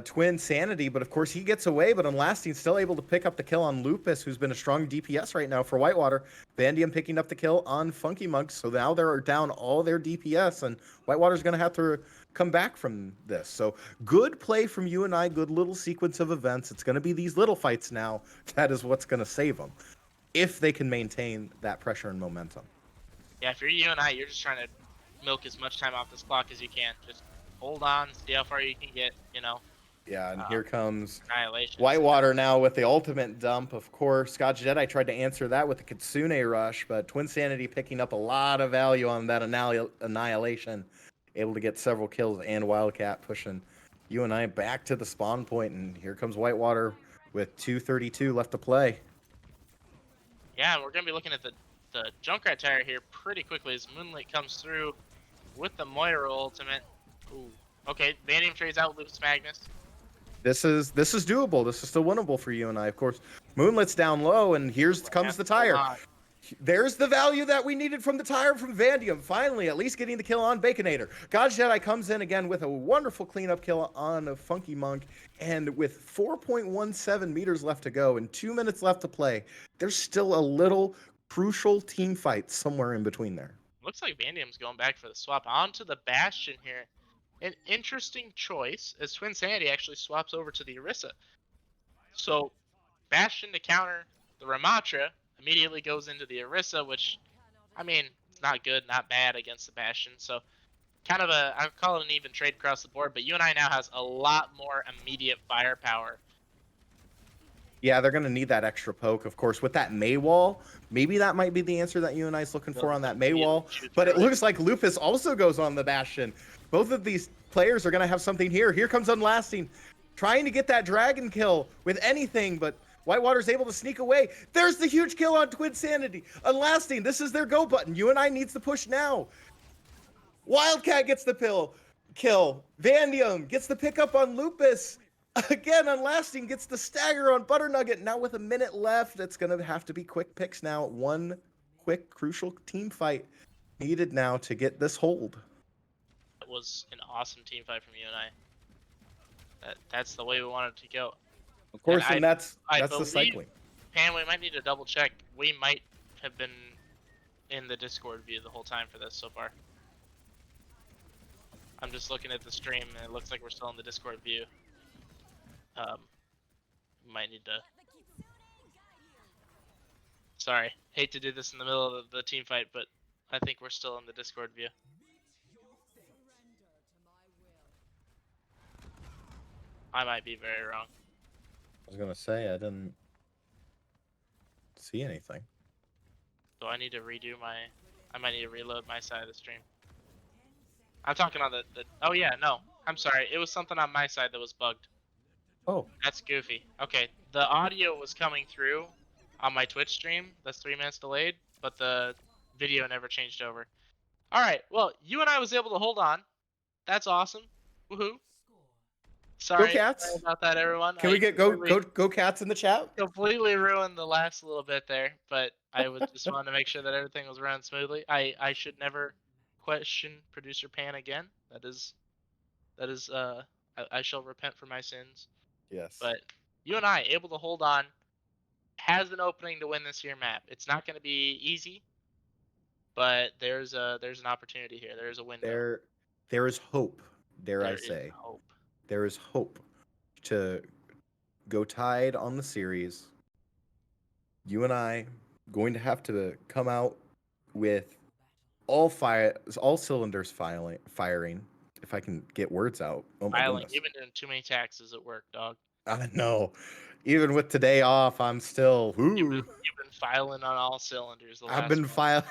Twin Sanity, but of course he gets away, but Unlasting still able to pick up the kill on Lupus, who's been a strong DPS right now for Whitewater. Vandium picking up the kill on Funky Monk, so now they're down all their DPS, and Whitewater's going to have to come back from this. So good play from UNI, good little sequence of events. It's going to be these little fights now. That is what's going to save them, if they can maintain that pressure and momentum. Yeah, if you're UNI, you're just trying to milk as much time off this clock as you can. Just hold on, see how far you can get. Yeah, and here comes Annihilation. Whitewater now with the ultimate dump. Of course, Scott Jedi tried to answer that with the Kitsune rush, but Twin Sanity picking up a lot of value on that annihilation. Able to get several kills, and Wildcat pushing UNI back to the spawn point, and here comes Whitewater with 2:32 left to play. Yeah, we're gonna be looking at the Junkrat tire here pretty quickly as Moonlight comes through with the Moira ultimate. Ooh. Okay, Vandium trades out Lucas Magnus. This is doable. This is still winnable for UNI. Of course, Moonlight's down low, and comes the tire. There's the value that we needed from the tire from Vandium. Finally, at least getting the kill on Baconator. God Jedi comes in again with a wonderful cleanup kill on a Funky Monk. And with 4.17 meters left to go and 2 minutes left to play, there's still a little crucial team fight somewhere in between there. Looks like Vandium's going back for the swap onto the Bastion here. An interesting choice as Twin Sanity actually swaps over to the Orisa. So Bastion to counter the Ramatra immediately goes into the Orisa, which, I mean, it's not good, not bad against the Bastion. So kind of I call it an even trade across the board, but UNI now has a lot more immediate firepower. Yeah, they're going to need that extra poke, of course, with that May wall. Maybe that might be the answer that UNI is looking for on that May wall. But it looks like Lupus also goes on the Bastion. Both of these players are going to have something here. Here comes Unlasting, trying to get that dragon kill with anything, but Whitewater's able to sneak away. There's the huge kill on Twin Sanity. Unlasting, this is their go button. UNI needs to push now. Wildcat gets the kill. Vandium gets the pickup on Lupus. Again, Unlasting gets the stagger on Butternugget. Now with a minute left, it's going to have to be quick picks now. One quick, crucial team fight needed now to get this hold. It was an awesome team fight from UNI. That's the way we wanted to go. Of course, and that's the believe, cycling. Pan, we might need to double check. We might have been in the Discord view the whole time for this so far. I'm just looking at the stream and it looks like we're still in the Discord view. Might need to. Sorry, hate to do this in the middle of the team fight, but I think we're still in the Discord view. I might be very wrong. I was gonna say I didn't see anything. So I need to redo my. I might need to reload my side of the stream. I'm talking on the. Oh yeah, no. I'm sorry. It was something on my side that was bugged. Oh. That's goofy. Okay, the audio was coming through on my Twitch stream. That's 3 minutes delayed, but the video never changed over. All right. Well, UNI was able to hold on. That's awesome. Woohoo! Sorry, Go Cats. sorry about that, everyone. Can we get go Cats in the chat? Completely ruined the last little bit there, but I was just wanted to make sure that everything was running smoothly. I should never question producer Pan again. That is I shall repent for my sins. Yes. But UNI able to hold on, has an opening to win this year map. It's not going to be easy, but there's an opportunity here. There's a window. There is hope. Dare I say? Hope. There is hope to go tied on the series. UNI going to have to come out with all cylinders firing. If I can get words out. Oh my goodness. Even doing too many taxes at work, dog. I know. Even with today off, I'm still. Ooh. You've been filing on all cylinders. I've been filing.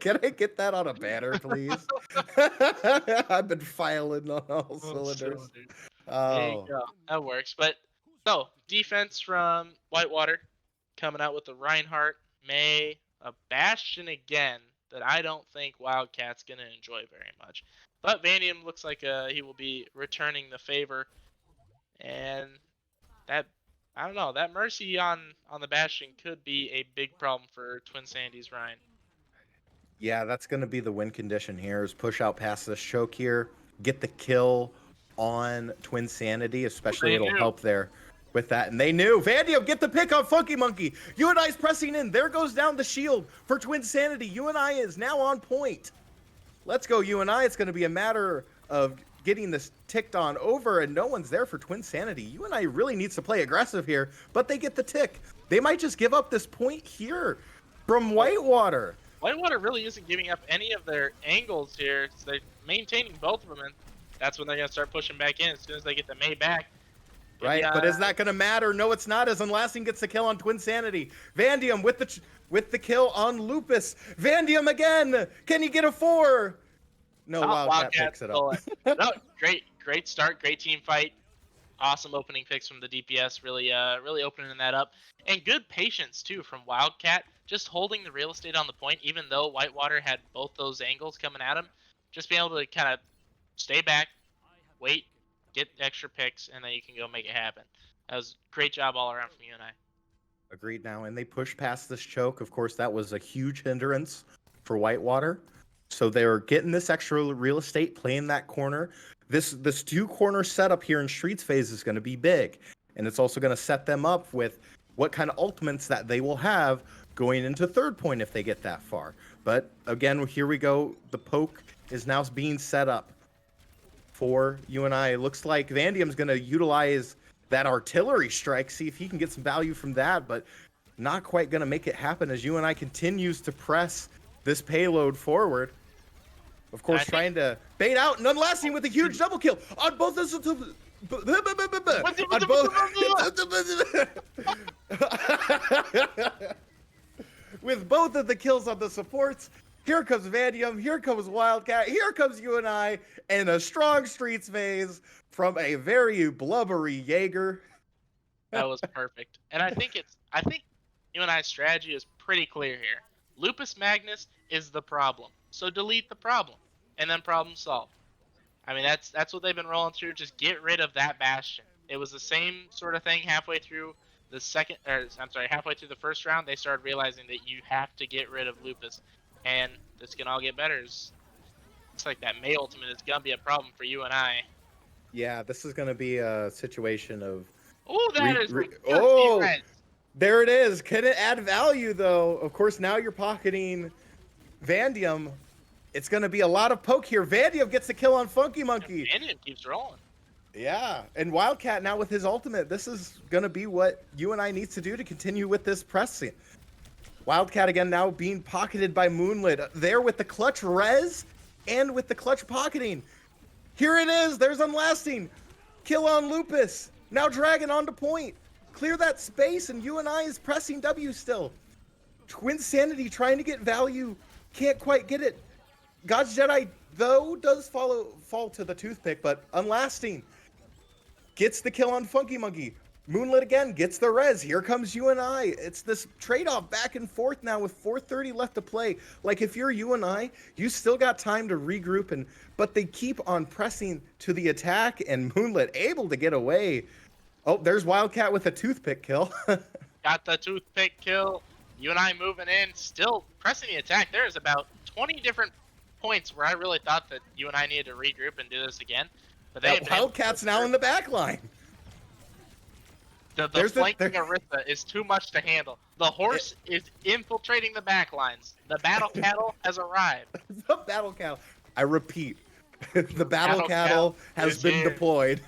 Can I get that on a banner, please? I've been filing on all cylinders. Oh. There you go. That works. But so defense from Whitewater coming out with the Reinhardt, May, a Bastion again that I don't think Wildcat's gonna enjoy very much. But Vandium looks like he will be returning the favor, and that I don't know, that Mercy on the Bastion could be a big problem for Twin Sanity's Ryan. Yeah, that's going to be the win condition here, is push out past this choke here, get the kill on Twin Sanity, especially it'll help there with that. And they knew. Vandium, get the pick on Funky Monkey. UNI's pressing in. There goes down the shield for Twin Sanity. UNI is now on point. Let's go, UNI. It's going to be a matter of getting this ticked on over, and no one's there for Twin Sanity. UNI really needs to play aggressive here, but they get the tick. They might just give up this point here from Whitewater. Whitewater really isn't giving up any of their angles here. So they're maintaining both of them, and that's when they're going to start pushing back in as soon as they get the May back. right? But is that going to matter? No, it's not. As Unlasting gets the kill on Twin Sanity. Vandium with the kill on Lupus. Vandium again. Can he get a 4? No, Wildcat picks it up. No, great start, great team fight. Awesome opening picks from the DPS, really opening that up, and good patience too from Wildcat, just holding the real estate on the point, even though Whitewater had both those angles coming at him, just being able to kind of stay back, wait, get extra picks, and then you can go make it happen. That was great job all around from UNI. Agreed now, and they pushed past this choke. Of course, that was a huge hindrance for Whitewater. So they're getting this extra real estate, playing that corner. This 2-corner setup here in Streets phase is going to be big, and it's also going to set them up with what kind of ultimates that they will have going into third point if they get that far. But again, here we go. The poke is now being set up for UNI. It looks like Vandium's going to utilize that artillery strike, see if he can get some value from that, but not quite going to make it happen as UNI continues to press this payload forward. Of course, trying to bait out and Unlasting with a huge double kill on both of the with both of the kills on the supports. Here comes Vandium, here comes Wildcat, here comes UNI, and a strong Streets phase from a very blubbery Jaeger. That was perfect. And I think UNI's strategy is pretty clear here. Lupus Magnus is the problem. So delete the problem. And then problem solved. I mean, that's what they've been rolling through. Just get rid of that Bastion. It was the same sort of thing halfway through halfway through the first round. They started realizing that you have to get rid of Lupus. And this can all get better. It's like that May ultimate is going to be a problem for UNI. Yeah, this is going to be a situation of... Oh, that is there it is. Can it add value, though? Of course, now you're pocketing Vandium. It's going to be a lot of poke here. Vandium gets the kill on Funky Monkey. Vandium keeps rolling. Yeah, and Wildcat now with his ultimate. This is going to be what UNI needs to do to continue with this pressing. Wildcat again now being pocketed by Moonlit. There with the clutch res and with the clutch pocketing. Here it is. There's Unlasting. Kill on Lupus. Now Dragon onto point. Clear that space, and UNI is pressing W still. Twin Sanity trying to get value. Can't quite get it. God's Jedi, though, does fall to the toothpick, but Unlasting gets the kill on Funky Monkey. Moonlit again gets the res. Here comes UNI. It's this trade-off back and forth now with 4:30 left to play. Like, if you're UNI, you still got time to regroup, but they keep on pressing to the attack, and Moonlit able to get away. Oh, there's Wildcat with a toothpick kill. Got the toothpick kill. UNI moving in, still pressing the attack. There's about 20 different points where I really thought that UNI needed to regroup and do this again. But Wildcat's now in the back line. The flanking Orisa is too much to handle. The horse is infiltrating the back lines. The battle cattle has arrived. The battle cattle. I repeat, the battle cattle has been deployed.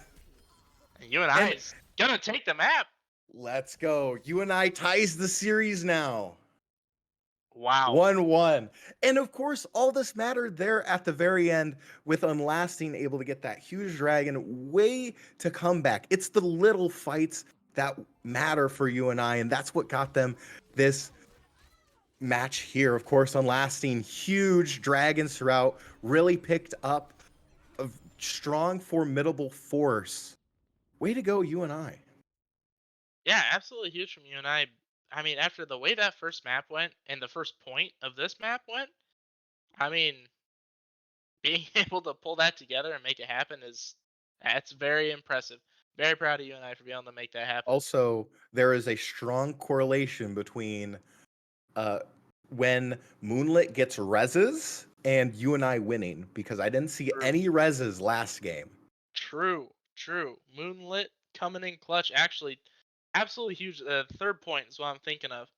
And UNI is gonna take the map. Let's go. UNI ties the series now. Wow. 1-1. And of course, all this mattered there at the very end with Unlasting able to get that huge dragon way to come back. It's the little fights that matter for UNI, and that's what got them this match here. Of course, Unlasting, huge dragons throughout, really picked up a strong, formidable force. Way to go, UNI. Yeah, absolutely huge from UNI. I mean, after the way that first map went and the first point of this map went, I mean, being able to pull that together and make it happen that's very impressive. Very proud of UNI for being able to make that happen. Also, there is a strong correlation between when Moonlit gets reses and UNI winning, because I didn't see any reses last game. True. Moonlit coming in clutch. Actually, absolutely huge. Third point is what I'm thinking of.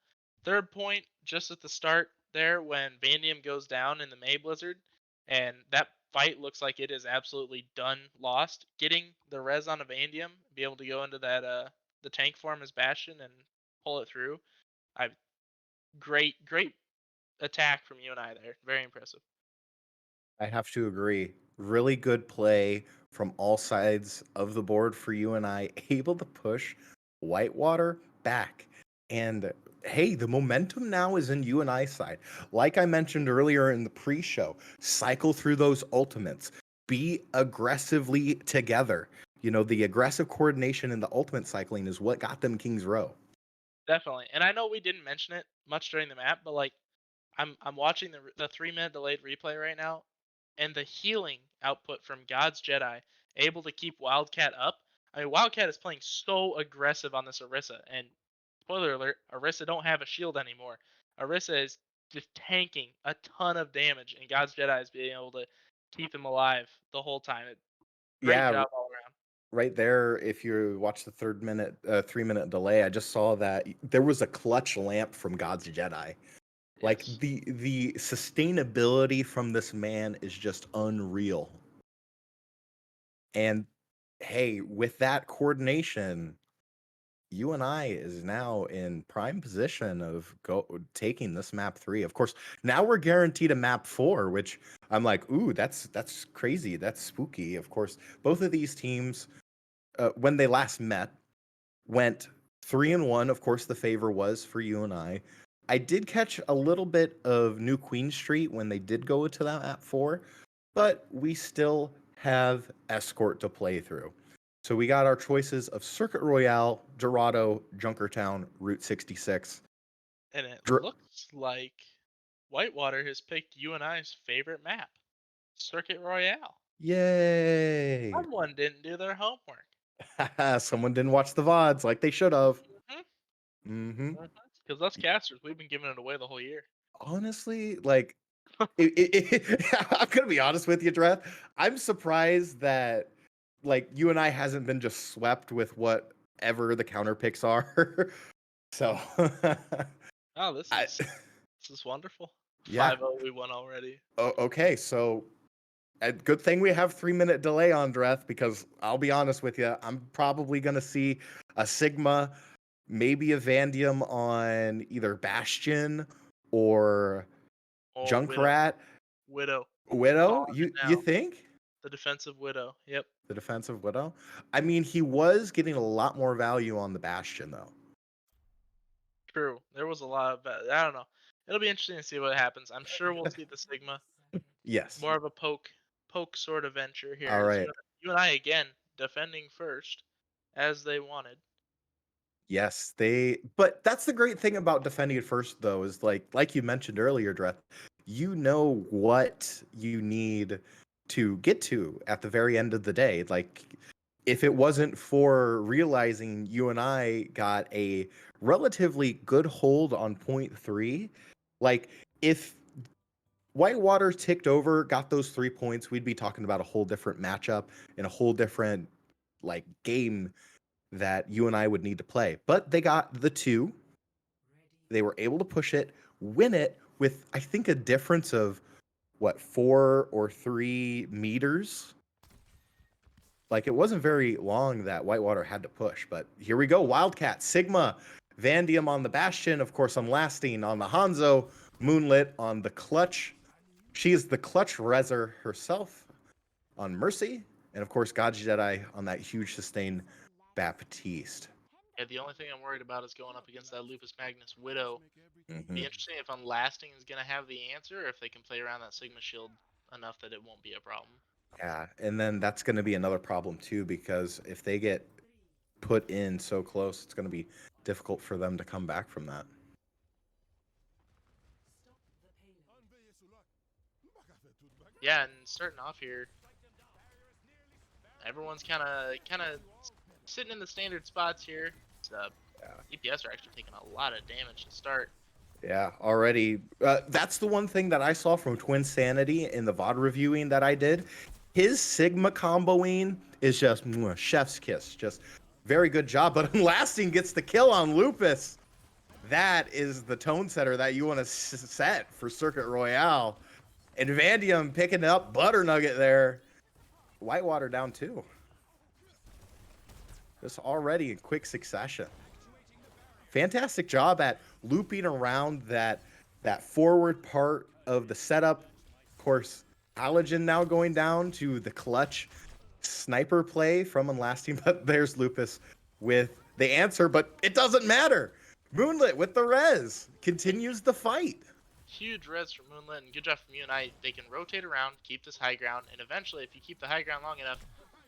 Third point just at the start there when Vandium goes down in the May Blizzard, and that fight looks like it is absolutely done, lost. Getting the res on a Vandium, be able to go into that the tank form as Bastion and pull it through. Great attack from UNI there. Very impressive. I have to agree. really good play from all sides of the board for UNI, able to push Whitewater back. And hey, the momentum now is in UNI's side. Like I mentioned earlier in the pre-show, cycle through those ultimates. Be aggressively together. You know, the aggressive coordination in the ultimate cycling is what got them King's Row. Definitely. And I know we didn't mention it much during the map, but like I'm watching the 3-minute delayed replay right now, and the healing output from God's Jedi able to keep Wildcat up. I mean, Wildcat is playing so aggressive on this Orisa, and spoiler alert, Orisa don't have a shield anymore. Orisa is just tanking a ton of damage, and God's Jedi is being able to keep him alive the whole time. Great Yeah, job all around. right there, if you watch the 3-minute delay, I just saw that there was a clutch lamp from God's Jedi. Like Yes. the sustainability from this man is just unreal. And hey, with that coordination, UNI is now in prime position of taking this map 3. Of course, now we're guaranteed a map 4, which I'm like, ooh, that's crazy, that's spooky. Of course, both of these teams, when they last met, went 3-1. Of course, the favor was for UNI. I did catch a little bit of New Queen Street when they did go to that map 4, but we still have Escort to play through. So we got our choices of Circuit Royale, Dorado, Junkertown, Route 66. And it Dr- looks like Whitewater has picked UNI's favorite map, Circuit Royale. Yay! Someone didn't do their homework. Someone didn't watch the VODs like they should have. Mm-hmm. Because us casters, we've been giving it away the whole year. Honestly, like, I'm gonna be honest with you, Dreth. I'm surprised that like UNI hasn't been just swept with whatever the counter picks are. So Oh, this I, is wonderful. yeah. 5-0, we won already. Okay, so a good thing we have 3-minute delay on Dreth, because I'll be honest with you, I'm probably gonna see a Sigma, maybe a Vandium on either Bastion or Oh, Junkrat. Widow. Widow, Calling it you now. think? The defensive Widow. Yep. The defensive Widow? I mean, he was getting a lot more value on the Bastion, though. True. There was a lot of I don't know. It'll be interesting to see what happens. I'm sure we'll see the Sigma. Yes. More of a poke sort of venture here. All As right. you and I again defending first, as they wanted. Yes, but that's the great thing about defending it first, though, is like you mentioned earlier, Dreth, you know what you need to get to at the very end of the day. Like, if it wasn't for realizing you and I got a relatively good hold on point 3, like, if Whitewater ticked over, got those 3 points, we'd be talking about a whole different matchup and a whole different like game that you and I would need to play. But they got the 2. They were able to push it, win it with, I think, a difference of what, 4 or 3 meters. Like, it wasn't very long that Whitewater had to push. But here we go. Wildcat, Sigma, Vandium on the Bastion. Of course, I'm lasting on the Hanzo. Moonlit on the Clutch. She is the Clutch Rezer herself on Mercy. And of course, God's Jedi on that huge sustain Baptiste. Yeah, the only thing I'm worried about is going up against that Lupus Magnus Widow. Mhm. Be interesting if Unlasting is gonna have the answer, or if they can play around that Sigma shield enough that it won't be a problem. Yeah, and then that's going to be another problem too, because if they get put in so close, it's going to be difficult for them to come back from that. Yeah, and starting off here, everyone's kind of sitting in the standard spots here. DPS are actually taking a lot of damage to start. Yeah, already. That's the one thing that I saw from Twin Sanity in the VOD reviewing that I did. His Sigma comboing is just chef's kiss. Just very good job. But Unlasting gets the kill on Lupus. That is the tone setter that you want to set for Circuit Royale. And Vandium picking up Butter Nugget there. Whitewater down 2. Just already in quick succession. Fantastic job at looping around that forward part of the setup. Of course, Halogen now going down to the clutch sniper play from Unlasting, but there's Lupus with the answer, but it doesn't matter. Moonlit with the res continues the fight. Huge res from Moonlit, and good job from UNI. They can rotate around, keep this high ground, and eventually, if you keep the high ground long enough,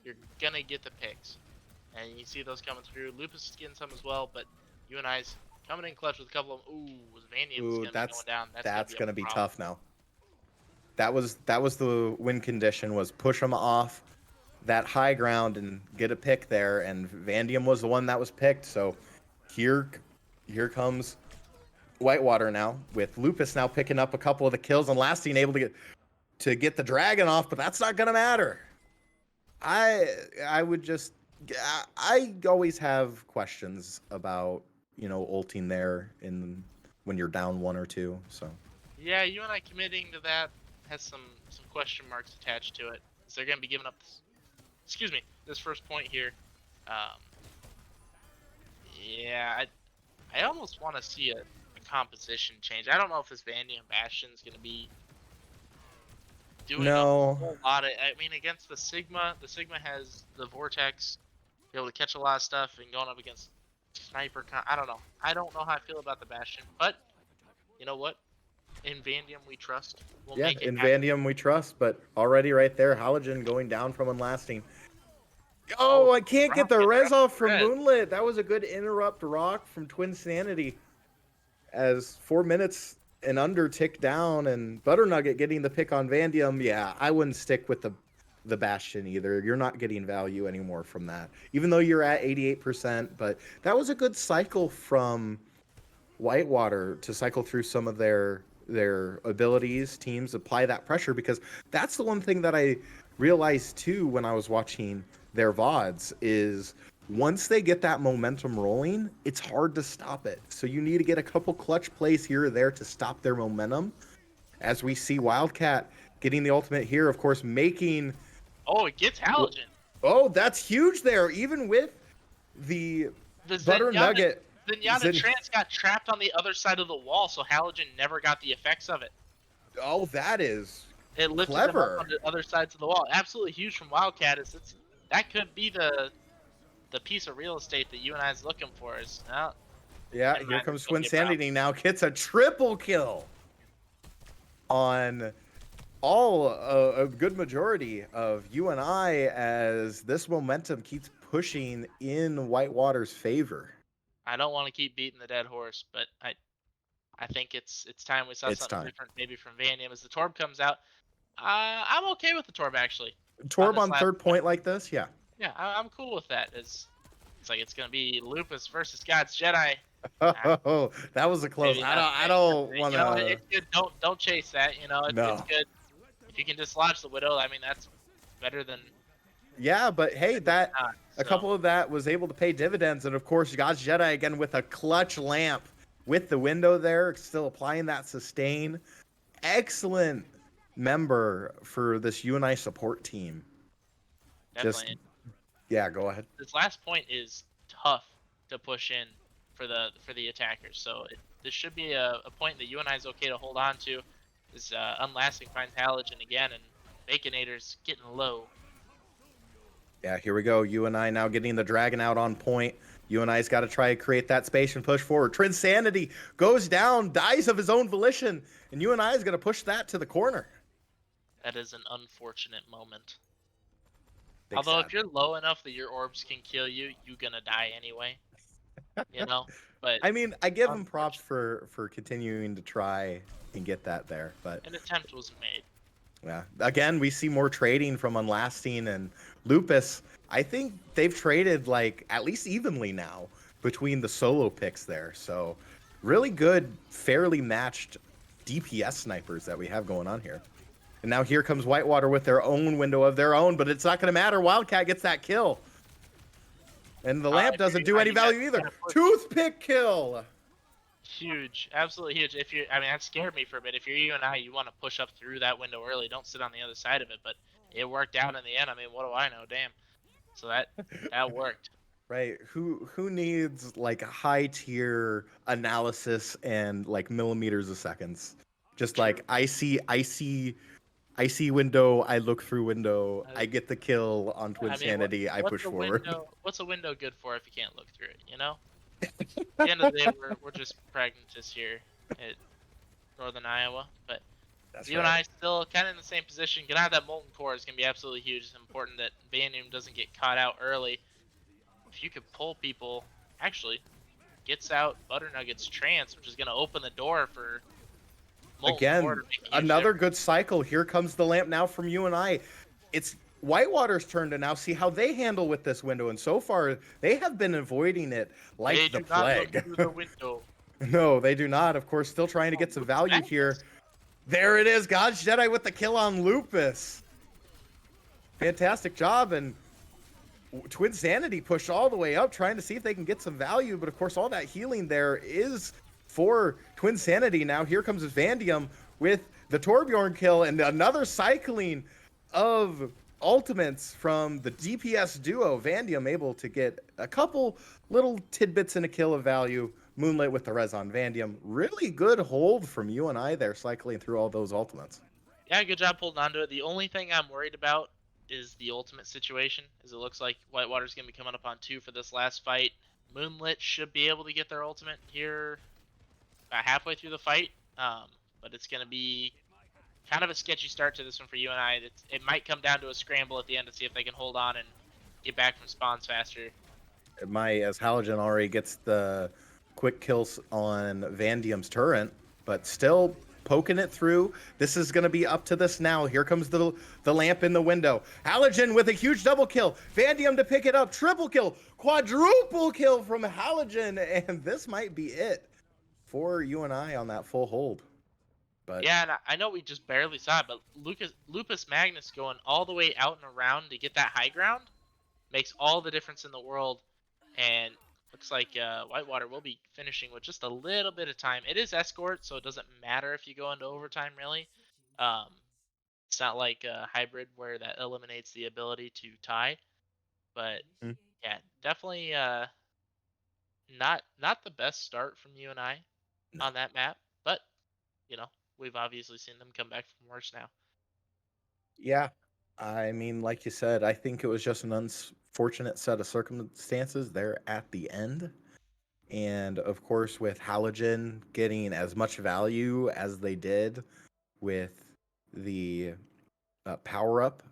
you're gonna get the picks. And you see those coming through. Lupus is getting some as well, but UNI's coming in clutch with a couple of them. Ooh, Vandium's gonna be going down. That's gonna be problem. tough now. That was the win condition, was push them off that high ground and get a pick there, and Vandium was the one that was picked. So here comes Whitewater now, with Lupus now picking up a couple of the kills and Lasting able to get the dragon off, but that's not gonna matter. I would just, I always have questions about, you know, ulting there when you're down 1 or 2. So Yeah, UNI committing to that has some question marks attached to it. So they're gonna be giving up this first point here. Yeah, I almost want to see a composition change. I don't know if this Vandium Bastion is gonna be doing a whole lot of. I mean, against the Sigma has the Vortex, be able to catch a lot of stuff, and going up against Sniper. I don't know. I don't know how I feel about the Bastion, but you know what? In Vandium we trust. We'll yeah, make it in happen. Vandium we trust, but already right there, Halogen going down from Unlasting. Oh, I can't get the res off from Moonlit. That was a good interrupt rock from Twin Sanity. As 4 minutes and under tick down, and Butternugget getting the pick on Vandium. Yeah, I wouldn't stick with the Bastion either. You're not getting value anymore from that, even though you're at 88%. But that was a good cycle from Whitewater to cycle through some of their abilities, teams, apply that pressure, because that's the one thing that I realized too when I was watching their VODs is once they get that momentum rolling, it's hard to stop it. So you need to get a couple clutch plays here or there to stop their momentum. As we see Wildcat getting the ultimate here, of course, making... Oh, it gets Halogen. Oh, that's huge there, even with the Butter Nugget. Zenyatta Trance got trapped on the other side of the wall, so Halogen never got the effects of it. Oh, that is it lifted clever. Them up on the other sides of the wall. Absolutely huge from Wildcat. That could be the piece of real estate that UNI is looking for. Yeah, here comes Twin Sanity now. Gets a triple kill on a good majority of UNI as this momentum keeps pushing in Whitewater's favor. I don't want to keep beating the dead horse, but I think it's time we saw something different, maybe from Vandium as the Torb comes out. I'm okay with the Torb actually. Torb on third point like this, yeah. Yeah, I'm cool with that. It's like it's gonna be Lupus versus God's Jedi. Oh, that was a close. I don't want to. It's good. Don't chase that. You know, it's good. If you can dislodge the Widow, I mean that's better than. Yeah, but hey, a couple of that was able to pay dividends, and of course, God's Jedi again with a clutch lamp with the window there, still applying that sustain. Excellent member for this UNI support team. Definitely. Yeah, go ahead. This last point is tough to push in for the attackers, so this should be a point that UNI is okay to hold on to. This Unlasting finds Halogen again, and Baconator's getting low. Yeah, here we go. UNI now getting the dragon out on point. UNI's got to try to create that space and push forward. Twin Sanity goes down, dies of his own volition, and UNI is going to push that to the corner. That is an unfortunate moment. Big Although sad. if you're low enough that your orbs can kill you, you're gonna die anyway. You know, but I mean, I give him props for continuing to try and get that there, but an attempt was made. Yeah, again, we see more trading from Unlasting and Lupus. I think they've traded like at least evenly now between the solo picks there. So really good, fairly matched DPS snipers that we have going on here. And now here comes Whitewater with their own window of their own, but it's not going to matter. Wildcat gets that kill. And the lamp doesn't do any value either. Toothpick kill. Huge, absolutely huge. I mean, that scared me for a bit. If you're UNI, you want to push up through that window early. Don't sit on the other side of it. But it worked out in the end. I mean, what do I know? Damn. So that worked. Right. Who needs like a high tier analysis and like millimeters of seconds? Just like I see I see window, I look through window, I get the kill on Twin I mean, Sanity, I push forward. what's a window good for if you can't look through it? You know. At the end of the day, we're just pragmatists here at Northern Iowa, but That's you and I right. still kind of in the same position. Gonna have that molten core is gonna be absolutely huge. It's important that Vanium doesn't get caught out early. If you could pull people, actually gets out Butternugget's trance, which is gonna open the door for molten core to Again, make a huge another difference. good cycle. Here comes the lamp now from UNI. It's Whitewater's turn to now see how they handle with this window, and so far they have been avoiding it They like the do not look plague. through the window. No, they do not. Of course, still trying to Oh, get some look at value here. Magnus. There it is, God's Jedi with the kill on Lupus. Fantastic job, and Twin Sanity pushed all the way up, trying to see if they can get some value, but of course all that healing there is for Twin Sanity. Now here comes Vandium with the Torbjorn kill and another cycling of ultimates from the DPS duo. Vandium able to get a couple little tidbits in a kill of value. Moonlit with the res on Vandium. Really good hold from UNI there, cycling through all those ultimates. Yeah, good job holding on to it. The only thing I'm worried about is the ultimate situation, as it looks like Whitewater's going to be coming up on 2 for this last fight. Moonlit should be able to get their ultimate here about halfway through the fight, but it's going to be kind of a sketchy start to this one for UNI. It might come down to a scramble at the end to see if they can hold on and get back from spawns faster. As Halogen already gets the quick kills on Vandium's turret, but still poking it through. This is going to be up to this now. Here comes the lamp in the window. Halogen with a huge double kill. Vandium to pick it up. Triple kill. Quadruple kill from Halogen. And this might be it for UNI on that full hold. But Yeah, and I know we just barely saw it, but Lupus Magnus going all the way out and around to get that high ground makes all the difference in the world. And looks like Whitewater will be finishing with just a little bit of time. It is escort, so it doesn't matter if you go into overtime, really. Um, it's not like a hybrid where that eliminates the ability to tie. But mm, yeah, definitely not the best start from UNI no. on that map. But you know, we've obviously seen them come back from worse now. Yeah. I mean, like you said, I think it was just an unfortunate set of circumstances there at the end. And of course, with Halogen getting as much value as they did with the power up,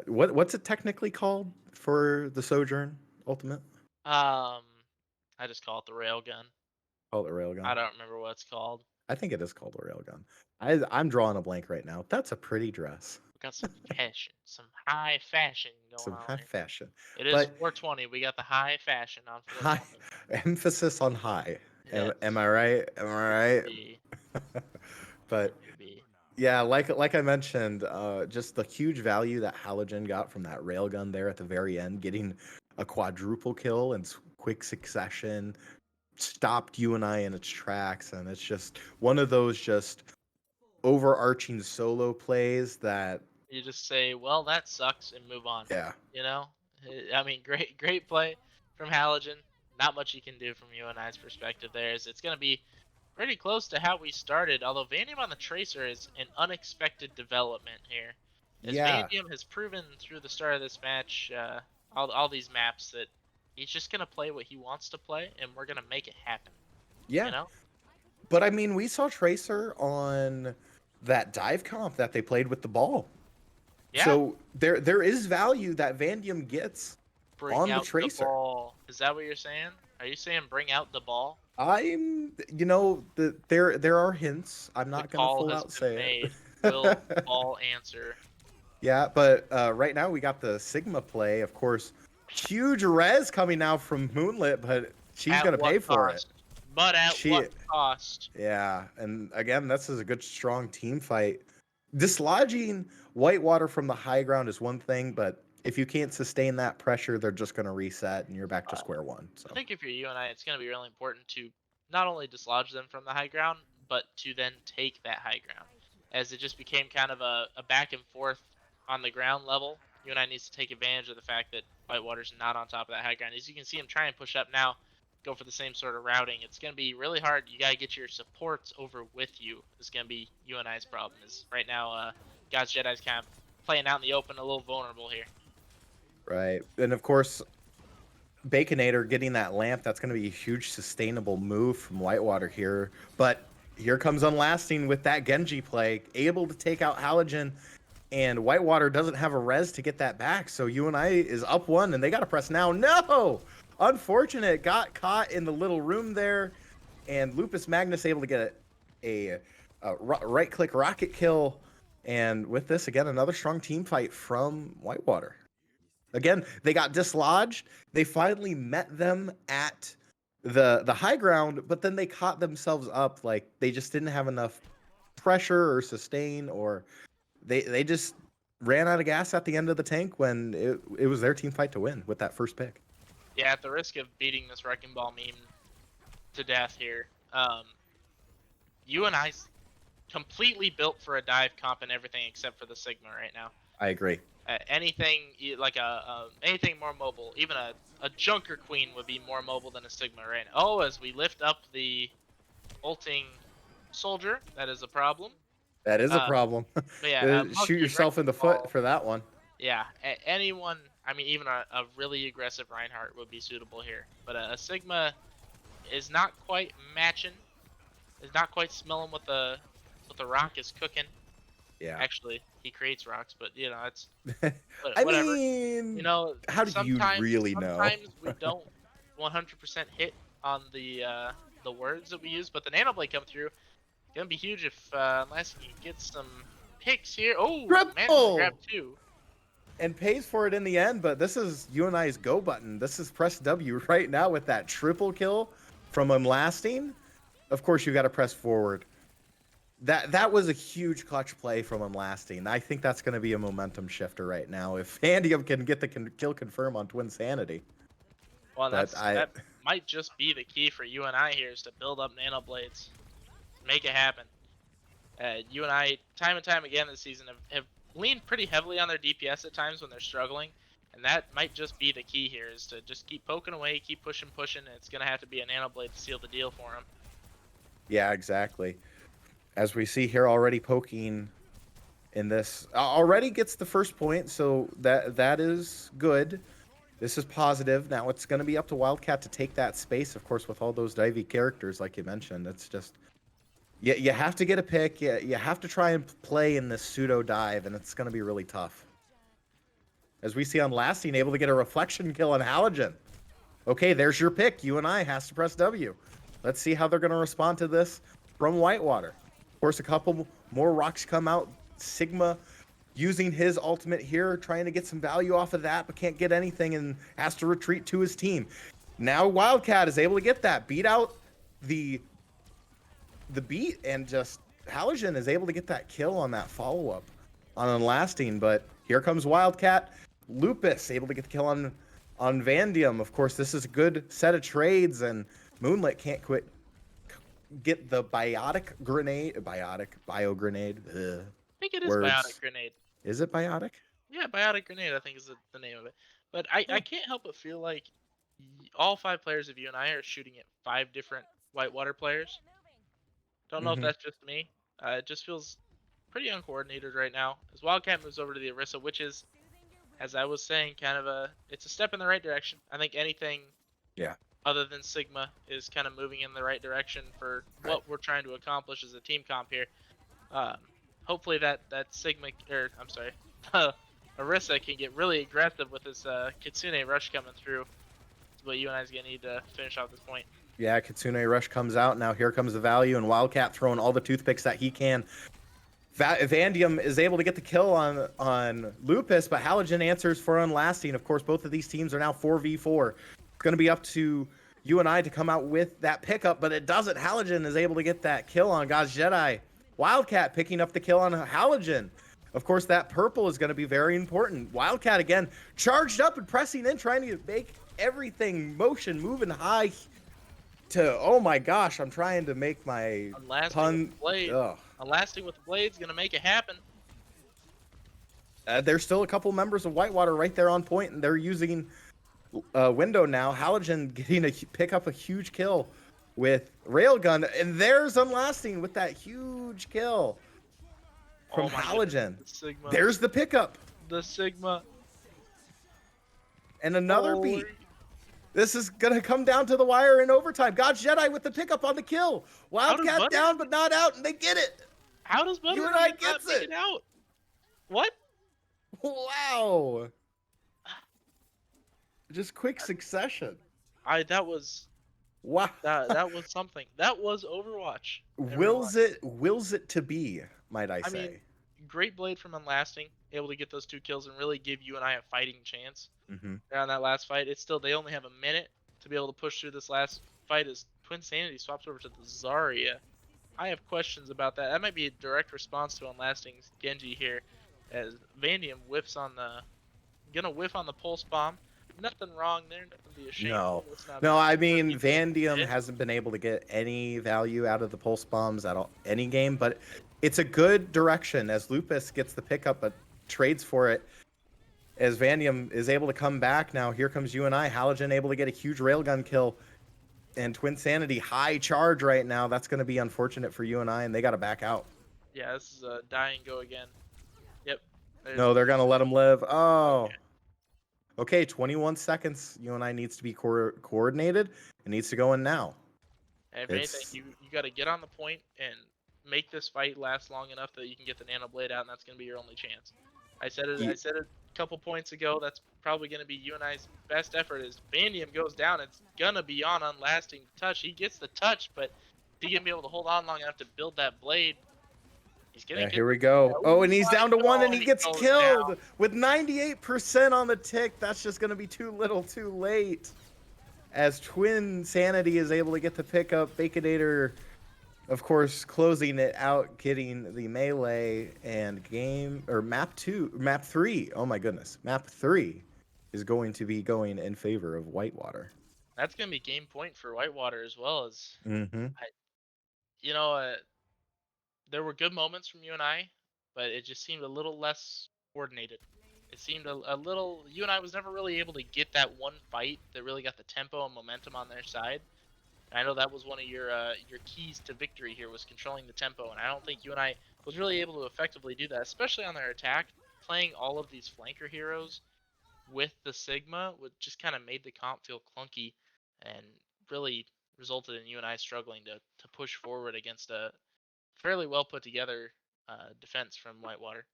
what's it technically called for the Sojourn Ultimate? I just call it the railgun. Call it a railgun. I don't remember what it's called. I think it is called a railgun. I'm drawing a blank right now. That's a pretty dress. We got some fashion, some high fashion going Some on high here. fashion. It is But 420. We got the high fashion on high 420. emphasis on high. Yes. Am I right? Am I right? Be, But be. yeah, like I mentioned, just the huge value that Halogen got from that railgun there at the very end, getting a quadruple kill in quick succession, stopped UNI in its tracks, and it's just one of those just overarching solo plays that, You just say, well, that sucks, and move on. yeah, You know, I mean, great play from Halogen. Not much you can do from UNI's perspective there. It's going to be pretty close to how we started, although Vandium on the Tracer is an unexpected development here. As yeah, Vandium has proven through the start of this match, all these maps, that he's just going to play what he wants to play, and we're going to make it happen. yeah. You know? But I mean, we saw Tracer on that dive comp that they played with the ball. Yeah. So there is value that Vandium gets Bring on the out Tracer. ball. Is that what you're saying? Are you saying bring out the ball? There are hints. I'm The not gonna call full has out been say made. it. Will the ball answer? Yeah, but right now we got the Sigma play. Of course, huge res coming now from Moonlit, but she's At gonna what pay for it. cost? But at She, what cost? yeah, and again, this is a good, strong team fight. Dislodging Whitewater from the high ground is one thing, but if you can't sustain that pressure, they're just gonna reset and you're back to square one. So I think if you're UNI, it's going to be really important to not only dislodge them from the high ground, but to then take that high ground. As it just became kind of a back and forth on the ground level, UNI needs to take advantage of the fact that Whitewater's not on top of that high ground. As you can see him try and push up now, go for the same sort of routing. It's going to be really hard. You got to get your supports over with you. Is going to be UNI's problem. Is right now, God's Jedi's kind of playing out in the open, a little vulnerable here. Right. And of course, Baconator getting that lamp, that's going to be a huge sustainable move from Whitewater here. But here comes Unlasting with that Genji play, able to take out Halogen, and Whitewater doesn't have a res to get that back. So UNI is up 1, and they got to press now. No! Unfortunate. Got caught in the little room there, and Lupus Magnus able to get a right-click rocket kill. And with this, again, another strong team fight from Whitewater. Again, they got dislodged. They finally met them at the high ground, but then they caught themselves up. Like, they just didn't have enough pressure or sustain, or they just ran out of gas at the end of the tank when it was their team fight to win with that first pick. Yeah, at the risk of beating this Wrecking Ball meme to death here, UNI's completely built for a dive comp and everything except for the Sigma right now. I agree. Anything like anything more mobile, even a Junker Queen would be more mobile than a Sigma right now. Oh, as we lift up the ulting soldier, that is a problem. That is a problem. But yeah, shoot yourself in the foot for that one. Yeah, anyone. I mean, even a really aggressive Reinhardt would be suitable here. But a Sigma is not quite matching. Is not quite smelling what the rock is cooking. Yeah. Actually, he creates rocks, but you know it's. I whatever. You know, how do you really know? Sometimes we don't 100% hit on the words that we use, but the Nanoblade come through. Gonna be huge if unless he gets some picks here. Oh, man, grab 2. And pays for it in the end, but this is UNI's go button. This is press W right now with that triple kill from Unlasting. Of course, you got to press forward. That was a huge clutch play from Unlasting. I think that's going to be a momentum shifter right now if Andium can get the kill confirm on Twin Sanity. Well, that might just be the key for UNI here is to build up Nanoblades. Make it happen. UNI, time and time again this season, have leaned pretty heavily on their DPS at times when they're struggling, and that might just be the key here is to just keep poking away, keep pushing, and it's going to have to be a Nanoblade to seal the deal for them. Yeah, exactly. As we see here already poking in this, already gets the first point, so that is good. This is positive. Now it's going to be up to Wildcat to take that space, of course, with all those divey characters like you mentioned. It's just... You have to get a pick. You have to try and play in this pseudo dive, and it's going to be really tough. As we see Unlasting able to get a reflection kill on Halogen. Okay, there's your pick. UNI has to press W. Let's see how they're going to respond to this from Whitewater. Of course, a couple more rocks come out. Sigma using his ultimate here, trying to get some value off of that, but can't get anything and has to retreat to his team. Now Wildcat is able to get that. Beat out the beat, and just Halogen is able to get that kill on that follow-up on Unlasting, but here comes Wildcat. Lupus able to get the kill on Vandium. Of course, this is a good set of trades, and Moonlit can't get the bio grenade. I think it is Words. Biotic Grenade. Is it biotic? Yeah, Biotic Grenade, I think is the name of it. But I can't help but feel like all 5 players of UNI are shooting at 5 different Whitewater players. Don't know if that's just me. It just feels pretty uncoordinated right now. As Wildcat moves over to the Orisa, which is, as I was saying, kind of it's a step in the right direction. I think anything other than Sigma is kind of moving in the right direction for what we're trying to accomplish as a team comp here. Hopefully that Sigma, or I'm sorry, Orisa can get really aggressive with this Kitsune rush coming through. That's what UNI's going to need to finish off this point. Yeah, Kitsune Rush comes out. Now here comes the value, and Wildcat throwing all the toothpicks that he can. Vandium is able to get the kill on Lupus, but Halogen answers for Unlasting. Of course, both of these teams are now 4v4. It's going to be up to UNI to come out with that pickup, but it doesn't. Halogen is able to get that kill on God's Jedi. Wildcat picking up the kill on Halogen. Of course, that purple is going to be very important. Wildcat, again, charged up and pressing in, trying to make everything motion, moving high. Oh my gosh, I'm trying to make my pun. Unlasting with the blade's gonna make it happen. There's still a couple members of Whitewater right there on point, and they're using window now. Halogen getting pick up a huge kill with Railgun, and there's Unlasting with that huge kill from Oh my goodness. Halogen. The Sigma. There's the pickup The Sigma. and another Holy. beat. This is gonna come down to the wire in overtime. God Jedi with the pickup on the kill. Wildcat Butter- down but not out, and they get it. How does Butter UNI not gets make it. it out? What? Wow. Just quick succession. That was Wow. that was something. That was Overwatch. Wills it to be, might I I say. mean, great blade from Unlasting, able to get those 2 kills and really give UNI a fighting chance. Mm-hmm. On that last fight. It's still, they only have a minute to be able to push through this last fight as Twin Sanity swaps over to the Zarya. I have questions about that. That might be a direct response to Unlasting's Genji here, as Vandium whiffs on the, gonna whiff on the pulse bomb. Nothing wrong there, nothing to be ashamed No. of. It's not No, I bad. mean, He takes Vandium it. hasn't been able to get any value out of the pulse bombs at all, any game, but it's a good direction as Lupus gets the pickup but trades for it. As Vandium is able to come back now, here comes UNI. Halogen able to get a huge railgun kill. And Twin Sanity high charge right now. That's going to be unfortunate for UNI, and they got to back out. Yeah, this is a die and go again. Yep. No, they're going to let him live. Oh. Okay. Okay, 21 seconds. UNI needs to be coordinated. It needs to go in now. And if anything, you got to get on the point and make this fight last long enough that you can get the nano blade out, and that's going to be your only chance. I said it a couple points ago. That's probably going to be UNI's best effort. As Vandium goes down, it's going to be on Unlasting touch. He gets the touch, but he going to be able to hold on long enough to build that blade. He's going to Here we go. Oh, and he's down to 1, and he gets killed down. with 98% on the tick. That's just going to be too little too late. As Twin Sanity is able to get the pickup, Baconator, of course, closing it out, getting the melee, and map 3. Oh my goodness, map 3 is going to be going in favor of Whitewater. That's going to be game point for Whitewater as well. As Mm-hmm. there were good moments from UNI, but it just seemed a little less coordinated. It seemed a little. UNI was never really able to get that one fight that really got the tempo and momentum on their side. And I know that was one of your keys to victory here, was controlling the tempo, and I don't think UNI was really able to effectively do that, especially on their attack. Playing all of these flanker heroes with the Sigma would just kind of made the comp feel clunky, and really resulted in UNI struggling to push forward against a fairly well put together defense from Whitewater.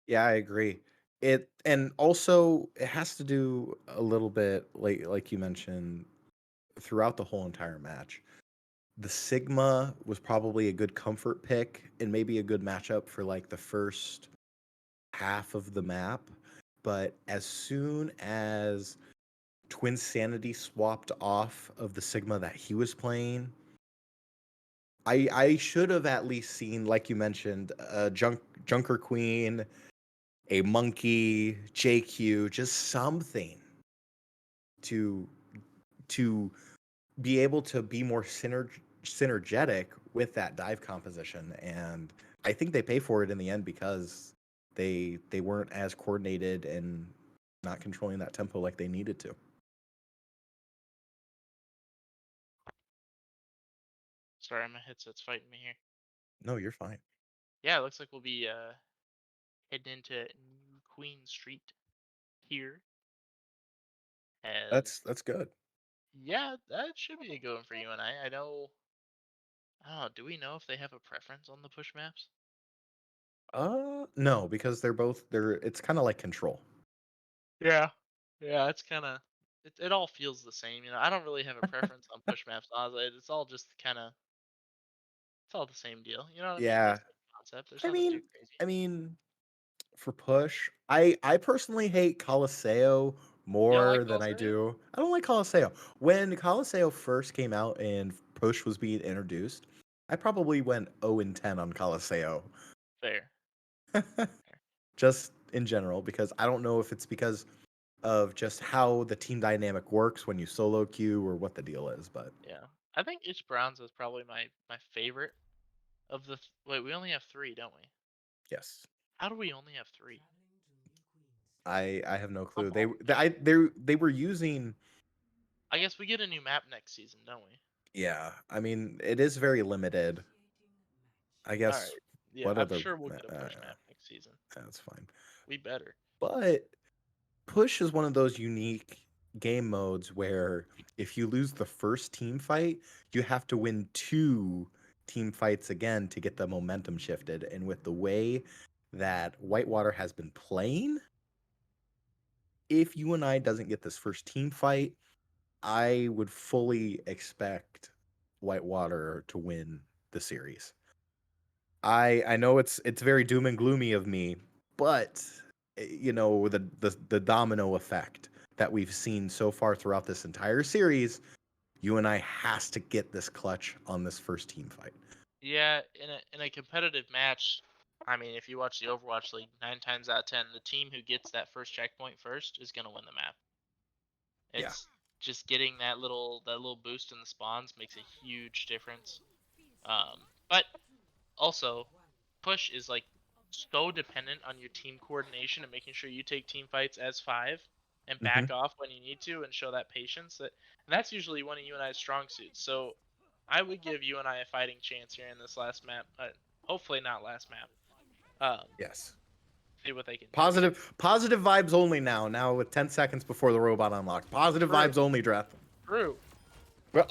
Yeah, I agree. And also it has to do a little bit like you mentioned throughout the whole entire match. The Sigma was probably a good comfort pick and maybe a good matchup for like the first half of the map, but as soon as Twin Sanity swapped off of the Sigma that he was playing, I should have at least seen, like you mentioned, a Junker Queen, a Monkey, JQ, just something to be able to be more synergetic with that dive composition. And I think they pay for it in the end because they weren't as coordinated and not controlling that tempo like they needed to. Sorry, my headset's fighting me here. No, you're fine. Yeah, it looks like we'll be heading into New Queen Street here. As That's good. yeah, that should be a good one for UNI. I know. I don't know. Do we know if they have a preference on the push maps? No, because it's kind of like Control. Yeah. Yeah, it's kind of. It all feels the same, you know. I don't really have a preference on push maps. Honestly, it's all just kind of. It's all the same deal. You know what I mean? Yeah. It's a concept. There's I nothing too mean, crazy. I mean, for push, I personally hate Coliseo You don't like more than I Coliseo? do. I don't like Coliseo. When Coliseo first came out and push was being introduced, I probably went 0 and 10 on Coliseo. Fair. Just in general, because I don't know if it's because of just how the team dynamic works when you solo queue or what the deal is, but Yeah. I think Itch Browns is probably my favorite of the. Wait, we only have 3, don't we? yes. How do we only have 3? I have no clue. Come They on. they were using. I guess we get a new map next season, don't we? Yeah, I mean it is very limited. I All guess right. Yeah, what I'm other? sure we'll get a push map next season. That's fine. We better. But push is one of those unique game modes where if you lose the first team fight, you have to win 2 team fights again to get the momentum shifted. And with the way that Whitewater has been playing, if UNI doesn't get this first team fight, I would fully expect Whitewater to win the series. I know it's very doom and gloomy of me, but you know the domino effect that we've seen so far throughout this entire series, UNI has to get this clutch on this first team fight. Yeah, in a competitive match, I mean, if you watch the Overwatch League, 9 times out of 10, the team who gets that first checkpoint first is gonna win the map. Yeah. It's just getting that little boost in the spawns makes a huge difference. But also, push is like so dependent on your team coordination and making sure you take team fights as 5 and Hmm. back off when you need to and show that patience. And that's usually one of UNI's strong suits. So I would give UNI a fighting chance here in this last map, but hopefully not last map. Yes. See what they can do. Positive vibes only now. Now with 10 seconds before the robot unlocks. Positive True. vibes only, Dreth. True.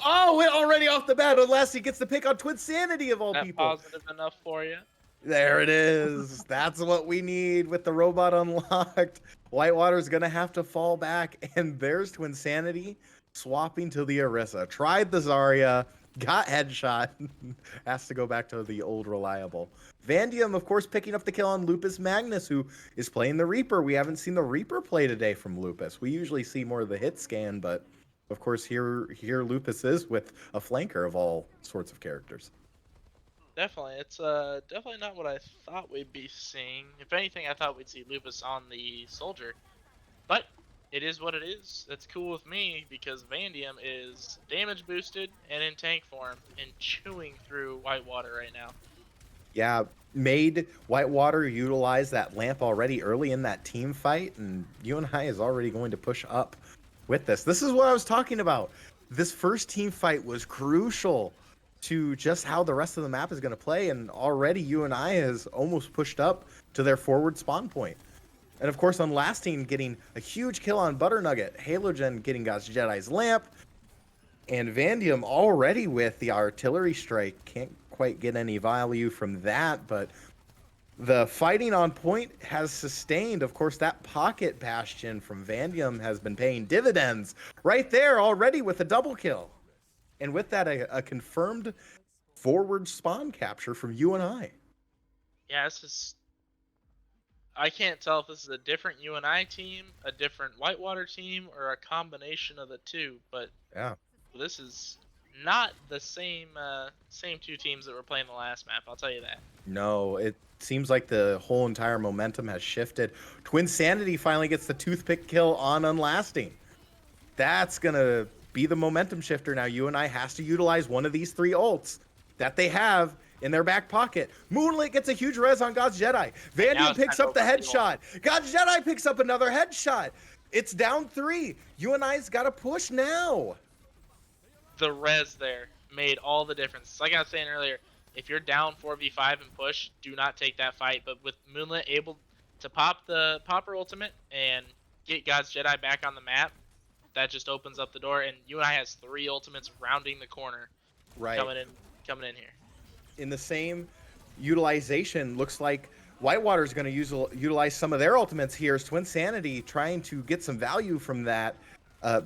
Oh, it already off the bat, unless he gets the pick on Twin Sanity of all That people. positive enough for you? There it is. That's what we need with the robot unlocked. Whitewater's going to have to fall back, and there's Twin Sanity swapping to the Orisa. Tried the Zarya, got headshot, has to go back to the old reliable. Vandium, of course, picking up the kill on Lupus Magnus, who is playing the Reaper. We haven't seen the Reaper play today from Lupus. We usually see more of the hit scan, but of course here Lupus is with a flanker of all sorts of characters. Definitely. It's definitely not what I thought we'd be seeing. If anything, I thought we'd see Lupus on the soldier. But it is what it is. That's cool with me because Vandium is damage boosted and in tank form and chewing through Whitewater right now. Yeah, made Whitewater utilize that lamp already early in that team fight, and UNI is already going to push up with this. This is what I was talking about. This first team fight was crucial to just how the rest of the map is going to play, and already UNI has almost pushed up to their forward spawn point. And of course, Unlasting getting a huge kill on Butternugget, Halogen getting God's Jedi's lamp, and Vandium already with the artillery strike. Can't quite get any value from that, but the fighting on point has sustained. Of course, that pocket bastion from Vandium has been paying dividends right there already with a double kill. And with that, a confirmed forward spawn capture from UNI. Yeah, this is. I can't tell if this is a different UNI team, a different Whitewater team, or a combination of the two. But Yeah. this is not the same two teams that were playing the last map. I'll tell you that. No, it seems like the whole entire momentum has shifted. Twin Sanity finally gets the toothpick kill on Unlasting. That's going to be the momentum shifter now. UNI has to utilize one of these 3 ults that they have in their back pocket. Moonlit gets a huge res on God's Jedi. Vandium picks up the headshot. God's Jedi picks up another headshot. It's down 3. UNI's got to push now. The res there made all the difference. Like I was saying earlier, if you're down 4v5 and push, do not take that fight. But with Moonlit able to pop the popper ultimate and get God's Jedi back on the map, that just opens up the door. And UNI has 3 ultimates rounding the corner, Right. coming in here. In the same utilization, looks like Whitewater is going to utilize some of their ultimates here as Twin Sanity trying to get some value from that.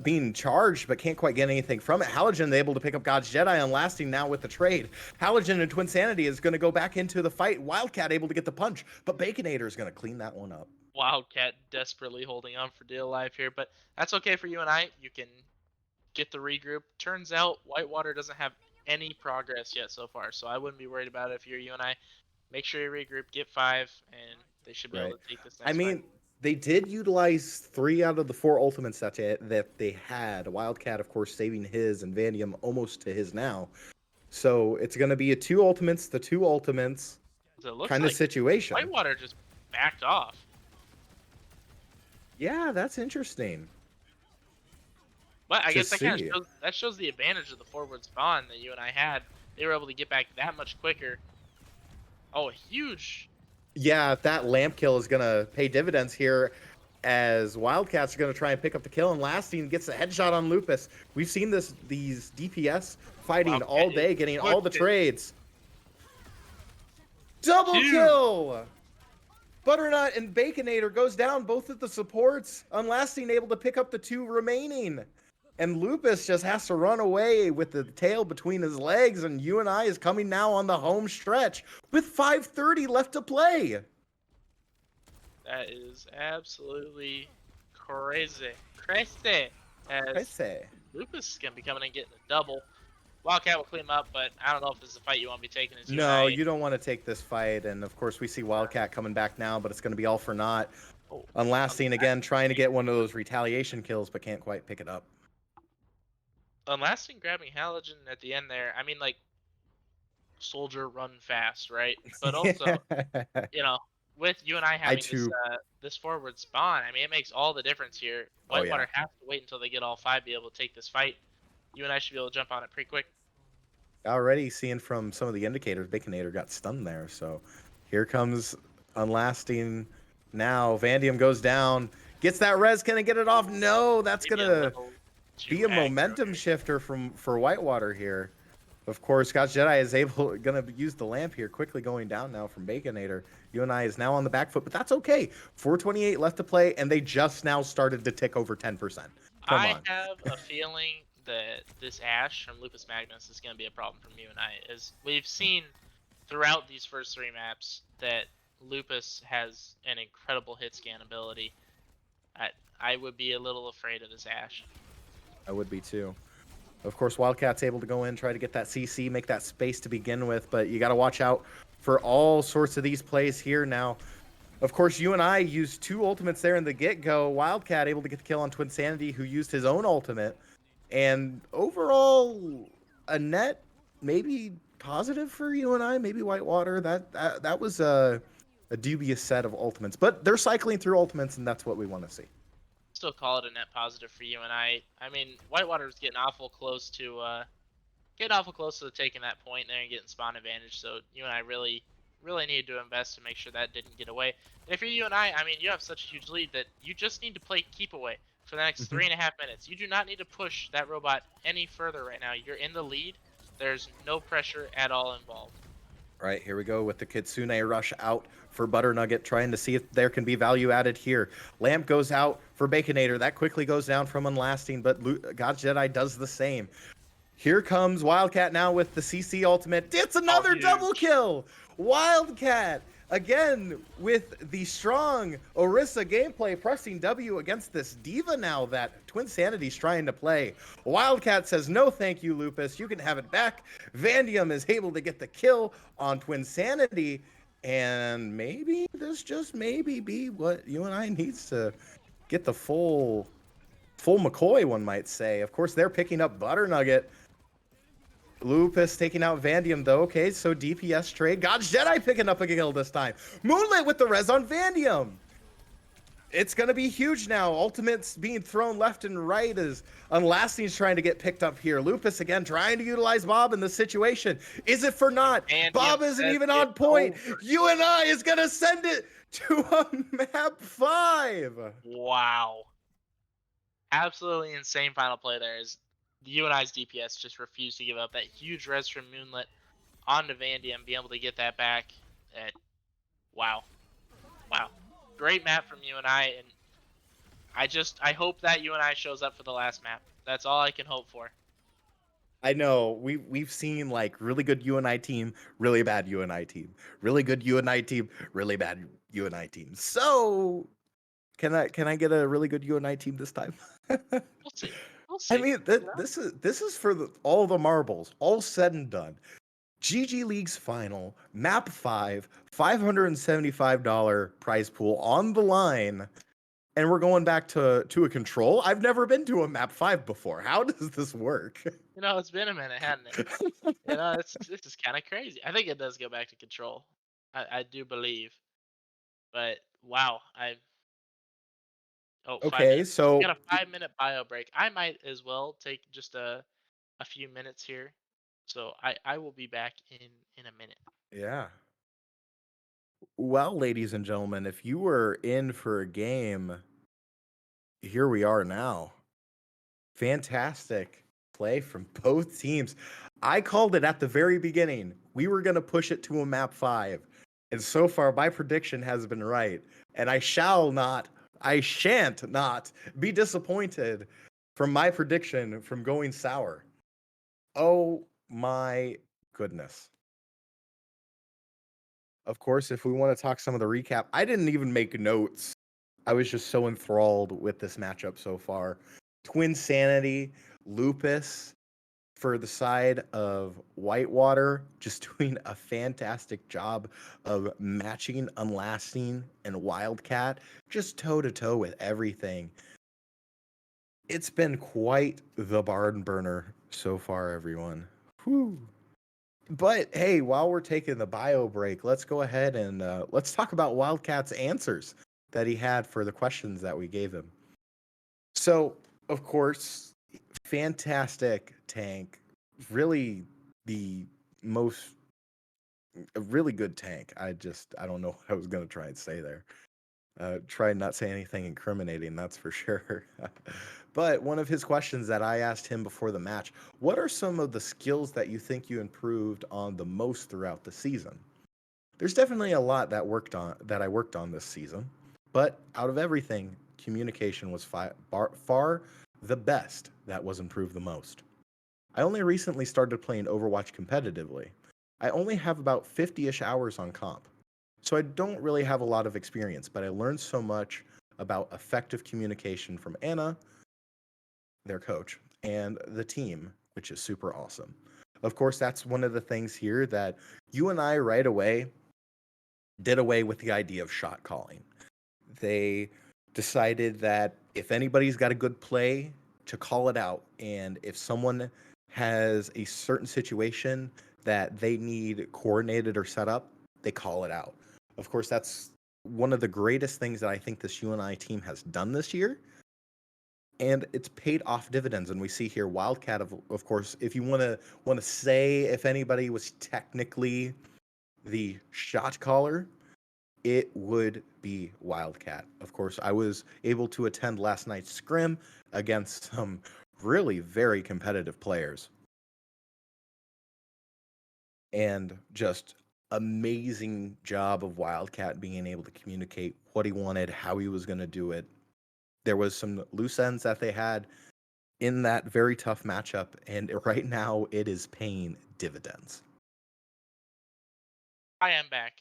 Being charged, but can't quite get anything from it. Halogen able to pick up God's Jedi on Lasting now with the trade. Halogen and Twin Sanity is going to go back into the fight. Wildcat able to get the punch, but Baconator is going to clean that one up. Wildcat desperately holding on for dear life here, but that's okay for UNI. You can get the regroup. Turns out Whitewater doesn't have any progress yet so far, so I wouldn't be worried about it if you're UNI. Make sure you regroup, get 5, and they should be able to take this next fight. They did utilize 3 out of the 4 ultimates that they had. Wildcat, of course, saving his, and Vandium almost to his now. So it's going to be a 2 ultimates, the 2 ultimates So it looks kind like of situation. Whitewater just backed off. Yeah, that's interesting But I to guess that kind see. of shows the advantage of the forward spawn that UNI had. They were able to get back that much quicker. Oh, huge! Yeah, that lamp kill is gonna pay dividends here, as Wildcats are gonna try and pick up the kill, and Lasting gets a headshot on Lupus. We've seen these DPS fighting Wildcat all is day, getting all the pushing. trades. Double Huge. kill! Butternut and Baconator goes down, both of the supports. Unlasting able to pick up the 2 remaining. And Lupus just has to run away with the tail between his legs, and UNI is coming now on the home stretch with 5:30 left to play. That is absolutely crazy. Crazy. I As say. Lupus is going to be coming and getting a double. Wildcat will clean him up, but I don't know if this is a fight you want to be taking as No, UNI. you don't want to take this fight. And of course, we see Wildcat coming back now, but it's going to be all for naught. Oh, Unlasting again, trying to get one of those retaliation kills, but can't quite pick it up. Unlasting grabbing Halogen at the end there. I mean, like, soldier run fast, right? But also, you know, with UNI having this too. this forward spawn, I mean, it makes all the difference here. Oh, yeah. Whitewater has to wait until they get all 5 to be able to take this fight. UNI should be able to jump on it pretty quick. Already seeing from some of the indicators, Baconator got stunned there. So here comes Unlasting now. Vandium goes down, gets that res. Can it get it off? No, that's Maybe going to little too be a aggro momentum here. shifter for Whitewater here. Of course, Scotch Jedi is going to use the lamp here, quickly going down now from Baconator. UNI is now on the back foot, but that's okay. 4:28 left to play, and they just now started to tick over 10%. Come I on. have a feeling that this Ash from Lupus Magnus is going to be a problem from UNI, as we've seen throughout these first 3 maps that Lupus has an incredible hit scan ability. I would be a little afraid of this Ash. I would be too. Of course, Wildcat's able to go in, try to get that CC, make that space to begin with, but you got to watch out for all sorts of these plays here now. Of course, UNI used 2 ultimates there in the get-go. Wildcat able to get the kill on Twinsanity, who used his own ultimate. And overall, a net maybe positive for UNI, maybe Whitewater. That was a dubious set of ultimates. But they're cycling through ultimates, and that's what we want to see. Still call it a net positive for UNI. I mean, Whitewater's getting awful close to taking that point there and getting spawn advantage. So UNI really needed to invest to make sure that didn't get away. And if you're UNI, I mean, you have such a huge lead that you just need to play keep away for the next 3.5 minutes. You do not need to push that robot any further right now. You're in the lead. There's no pressure at all involved. All right, here we go with the Kitsune rush out for Butternugget, trying to see if there can be value added here. Lamp goes out for Baconator. That quickly goes down from Unlasting, but God's Jedi does the same. Here comes Wildcat now with the CC ultimate. It's another double kill! Wildcat, again, with the strong Orisa gameplay, pressing W against this diva now that Twinsanity's trying to play. Wildcat says, no thank you, Lupus. You can have it back. Vandium is able to get the kill on Twinsanity. And maybe this just maybe be what UNI needs to get the full McCoy, one might say. Of course, they're picking up Butternugget. Lupus taking out Vandium, though. Okay, so DPS trade. God's Jedi picking up a kill this time. Moonlit with the res on Vandium. It's going to be huge now. Ultimates being thrown left and right as Unlasting's trying to get picked up here. Lupus again trying to utilize Bob in this situation. Is it for naught? Bob isn't even on point. UNI is going to send it to a map 5. Wow. Absolutely insane final play there as the UNI's DPS just refused to give up that huge res from Moonlit onto Vandium, being able to get that back. Wow. Great map from UNI, and I hope that UNI shows up for the last map. That's all I can hope for. I know we've seen like really good UNI team, really bad UNI team, really good UNI team, really bad UNI team. So can I get a really good UNI team this time? We'll see. I mean, this is for all the marbles, all said and done. GGleagues final, map 5, $575 prize pool on the line, and we're going back to a control. I've never been to a map 5 before. How does this work? It's been a minute, hasn't it? This is kind of crazy. I think it does go back to control. I do believe, but wow, Oh, 5 Okay, minutes. We got so a 5-minute bio break. I might as well take just a few minutes here. So I will be back in a minute. yeah. Well, ladies and gentlemen, if you were in for a game, here we are now. Fantastic play from both teams. I called it at the very beginning. We were going to push it to a map 5. And so far, my prediction has been right. And I shan't not be disappointed from my prediction from going sour. Oh my goodness. Of course, if we want to talk some of the recap, I didn't even make notes. I was just so enthralled with this matchup so far. Twin Sanity, Lupus for the side of Whitewater, just doing a fantastic job of matching Unlasting and Wildcat, just toe to toe with everything. It's been quite the barn burner so far, everyone. Whew. But hey, while we're taking the bio break, let's go ahead and let's talk about Wildcat's answers that he had for the questions that we gave him. So, of course, fantastic tank. Really the most a really good tank. I don't know what I was gonna try and say there. Try and not say anything incriminating, that's for sure. But one of his questions that I asked him before the match, what are some of the skills that you think you improved on the most throughout the season? There's definitely a lot that I worked on this season, but out of everything, communication was far the best that was improved the most. I only recently started playing Overwatch competitively. I only have about 50-ish hours on comp. So I don't really have a lot of experience, but I learned so much about effective communication from Anna, their coach, and the team, which is super awesome. Of course, that's one of the things here that UNI right away did away with the idea of shot calling. They decided that if anybody's got a good play, to call it out. And if someone has a certain situation that they need coordinated or set up, they call it out. Of course, that's one of the greatest things that I think this UNI team has done this year. And it's paid off dividends. And we see here Wildcat, of course, if you want to say if anybody was technically the shot caller, it would be Wildcat. Of course, I was able to attend last night's scrim against some really very competitive players. And just amazing job of Wildcat being able to communicate what he wanted, how he was going to do it. There was some loose ends that they had in that very tough matchup, and right now it is paying dividends. I am back.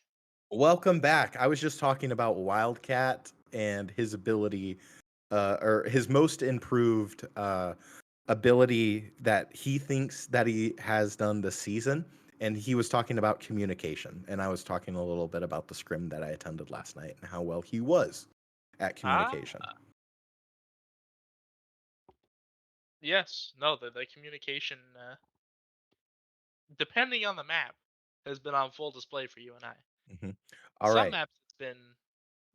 Welcome back. I was just talking about Wildcat and his ability, or his most improved ability that he thinks that he has done this season. And he was talking about communication. And I was talking a little bit about the scrim that I attended last night and how well he was at Ah, communication. yes. No, the communication, depending on the map, has been on full display for you and I. Hmm. All Some right. maps it's been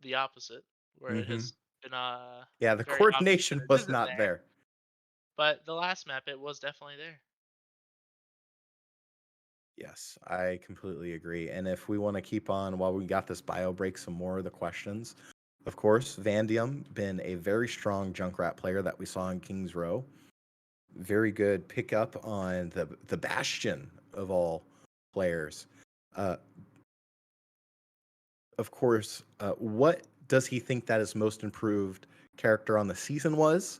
the opposite, where it Hmm. has been Yeah, the very obvious that coordination it was isn't not there. there. But the last map, it was definitely there. Yes, I completely agree. And if we want to keep on while we got this bio break, some more of the questions. Of course, Vandium been a very strong Junkrat player that we saw in Kings Row. Very good pickup on the Bastion of all players. Uh, of course, what does he think that his most improved character on the season was?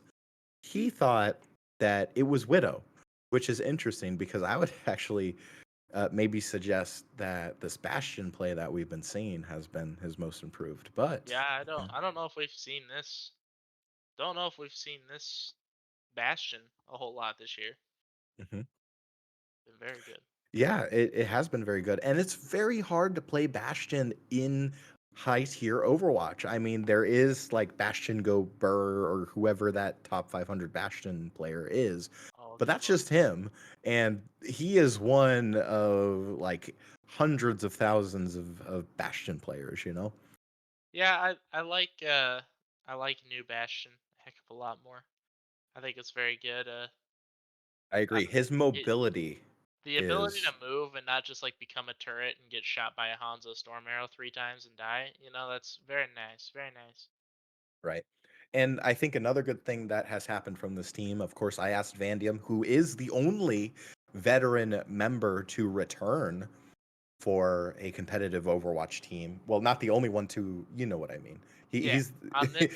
He thought that it was Widow, which is interesting because I would actually maybe suggest that this Bastion play that we've been seeing has been his most improved. But Yeah, yeah. I don't know if we've seen this. Don't know if we've seen this Bastion a whole lot this year. Mhm. Been very good. Yeah, it has been very good. And it's very hard to play Bastion in high tier Overwatch. I mean, there is like Bastion Go Burr or whoever that top 500 Bastion player is, Oh, but that's Devo. just him. And he is one of like hundreds of thousands of Bastion players, you know? Yeah, I like New Bastion a heck of a lot more. I think it's very good. I agree. His It, mobility the ability is to move and not just like become a turret and get shot by a Hanzo Storm Arrow 3 times and die, that's very nice. Very nice. right. And I think another good thing that has happened from this team, of course, I asked Vandium, who is the only veteran member to return for a competitive Overwatch team. Well, not the only one to, you know what I mean. Yeah, He's on this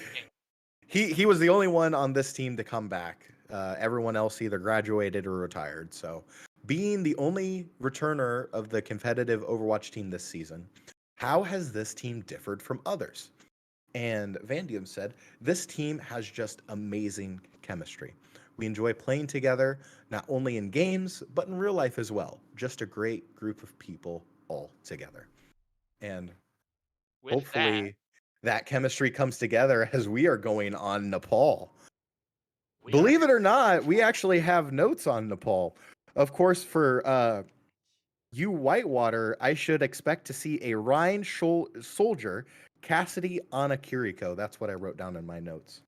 game. he was the only one on this team to come back. Everyone else either graduated or retired. So, being the only returner of the competitive Overwatch team this season, how has this team differed from others? And Vandium said, this team has just amazing chemistry. We enjoy playing together, not only in games, but in real life as well. Just a great group of people all together. And With that, hopefully that chemistry comes together as we are going on Nepal. we are. Believe it or not, we actually have notes on Nepal. Of course, for you Whitewater, I should expect to see a Rhine soldier, Cassidy Anakiriko. That's what I wrote down in my notes.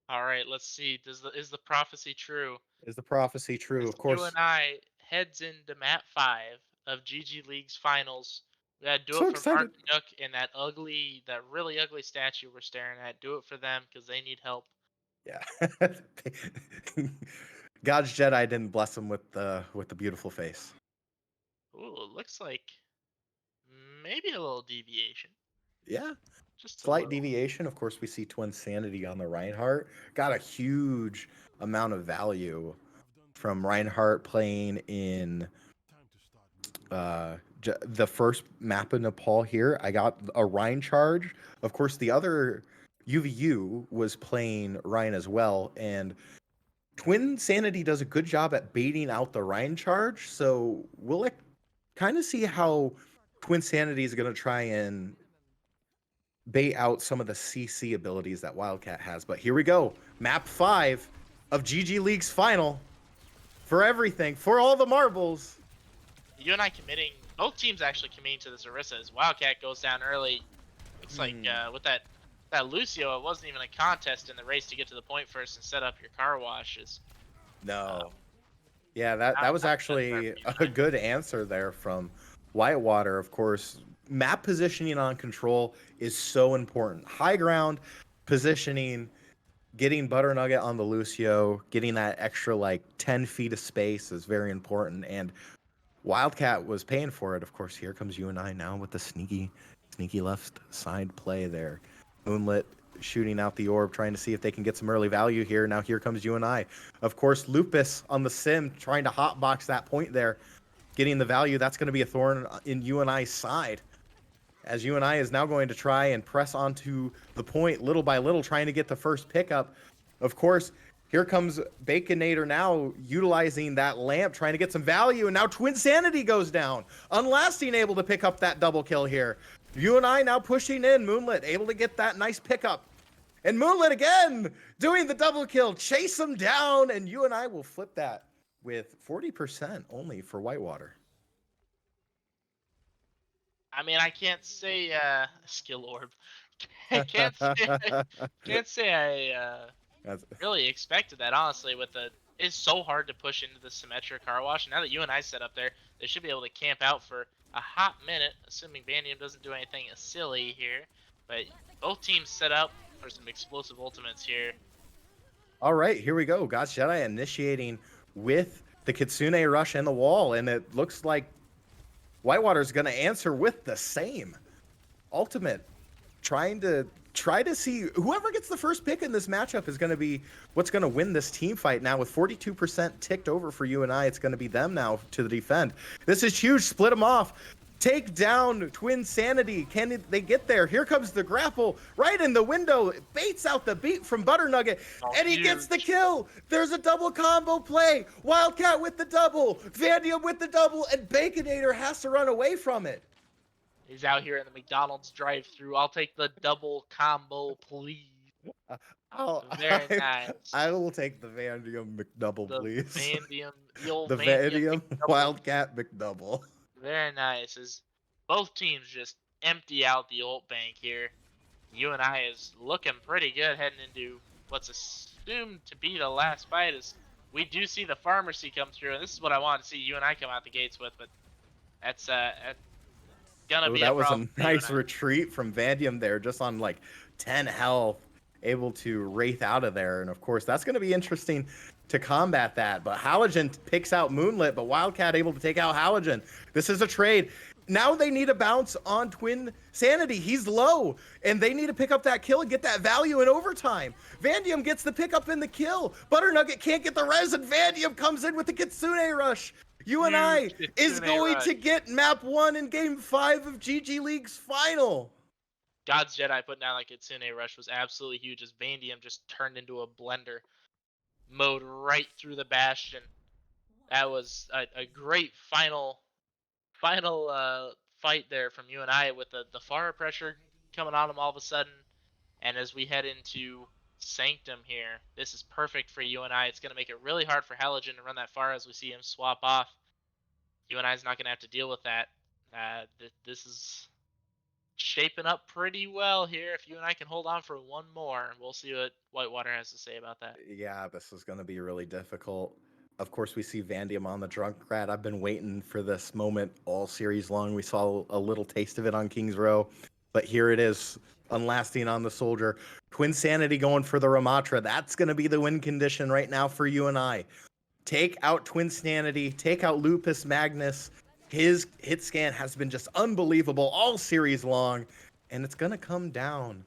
All right, let's see. Is the prophecy true? Is the prophecy true? As Of course. UNI heads into Map 5 of GGleagues finals, we gotta do So it for Mark excited. Nook and that really ugly statue we're staring at. Do it for them because they need help. Yeah. God's Jedi didn't bless him with the beautiful face. Ooh, it looks like maybe a little deviation. Yeah. Just a Slight little. deviation. Of course, we see Twin Sanity on the Reinhardt. Got a huge amount of value from Reinhardt playing in the first map in Nepal here. I got a Rhine charge. Of course, the other UVU was playing Rhine as well. And Twin Sanity does a good job at baiting out the Rhine charge. So we'll kind of see how Twin Sanity is going to try and bait out some of the CC abilities that Wildcat has. But here we go. Map 5 of GGleagues final. For everything. For all the marbles. UNI committing. Both teams actually committing to this Orisa as Wildcat goes down early. Looks like with that Lucio, it wasn't even a contest in the race to get to the point first and set up your car washes. No. Yeah, that was actually a good answer there from Whitewater. Of course, map positioning on control is so important. High ground positioning, getting Butter Nugget on the Lucio, getting that extra like 10 feet of space is very important. And Wildcat was paying for it. Of course, here comes UNI now with the sneaky left side play there. Moonlit shooting out the orb, trying to see if they can get some early value here. Now here comes UNI. Of course, Lupus on the sim trying to hotbox that point there, getting the value. That's going to be a thorn in UNI's side, as UNI is now going to try and press onto the point little by little, trying to get the first pickup. Of course, here comes Baconator now utilizing that lamp, trying to get some value, and now Twin Sanity goes down. Unlasting able to pick up that double kill here. UNI now pushing in. Moonlit able to get that nice pickup. And Moonlit again doing the double kill. Chase him down, and UNI will flip that with 40% only for Whitewater. I mean, I can't say skill orb. I can't say I really expected that, honestly. It's so hard to push into the symmetric car wash. Now that UNI set up there, they should be able to camp out for a hot minute, assuming Bandium doesn't do anything silly here. But both teams set up for some explosive ultimates here. All right, here we go. God's Jedi initiating with the Kitsune Rush and the wall, and it looks like Whitewater's going to answer with the same ultimate, try to see whoever gets the first pick in this matchup is going to be what's going to win this team fight. Now with 42% ticked over for UNI, it's going to be them now to the defend. This is huge. Split them off. Take down Twin Sanity. Can they get there? Here comes the grapple right in the window. Baits out the beat from Butter Nugget, and he gets the kill. There's a double combo play. Wildcat with the double, Vandium with the double, and Baconator has to run away from it. He's out here in the McDonald's drive-thru. I'll take the double combo, please. Very nice. I will take the Vandium McDouble, please. The Vandium McDouble. Wildcat McDouble. Very nice. As both teams just empty out the ult bank here. UNI is looking pretty good heading into what's assumed to be the last fight. As we do see the pharmacy come through, and this is what I wanted to see UNI come out the gates with, but that's gonna Oh, be a that was a problem for nice UNI. retreat from Vandium there, just on like 10 health, able to wraith out of there. And of course, that's going to be interesting to combat that. But Halogen picks out Moonlit, but Wildcat able to take out Halogen. This is a trade. Now they need a bounce on Twin Sanity. He's low, and they need to pick up that kill and get that value in overtime. Vandium gets the pickup in the kill. Butternugget can't get the res, and Vandium comes in with the Kitsune rush. UNI Huge is Kitsune going rush. to get map 1 in game 5 of GGleagues final. God's Jedi putting down like Kitsune rush was absolutely huge as Vandium just turned into a blender, mowed right through the Bastion. That was a great final fight there from UNI with the Pharah pressure coming on them all of a sudden. And as we head into Sanctum here, this is perfect for UNI. It's going to make it really hard for Halogen to run that far as we see him swap off. UNI's not going to have to deal with that. This is shaping up pretty well here. If UNI can hold on for one more, we'll see what Whitewater has to say about that. Yeah, this is going to be really difficult. Of course, we see Vandium on the drunk rat. I've been waiting for this moment all series long. We saw a little taste of it on Kings Row, but here it is, unlasting on the soldier. Twin Sanity going for the Ramatra. That's going to be the win condition right now for UNI. Take out Twin Sanity, take out Lupus Magnus. His hit scan has been just unbelievable all series long, and it's going to come down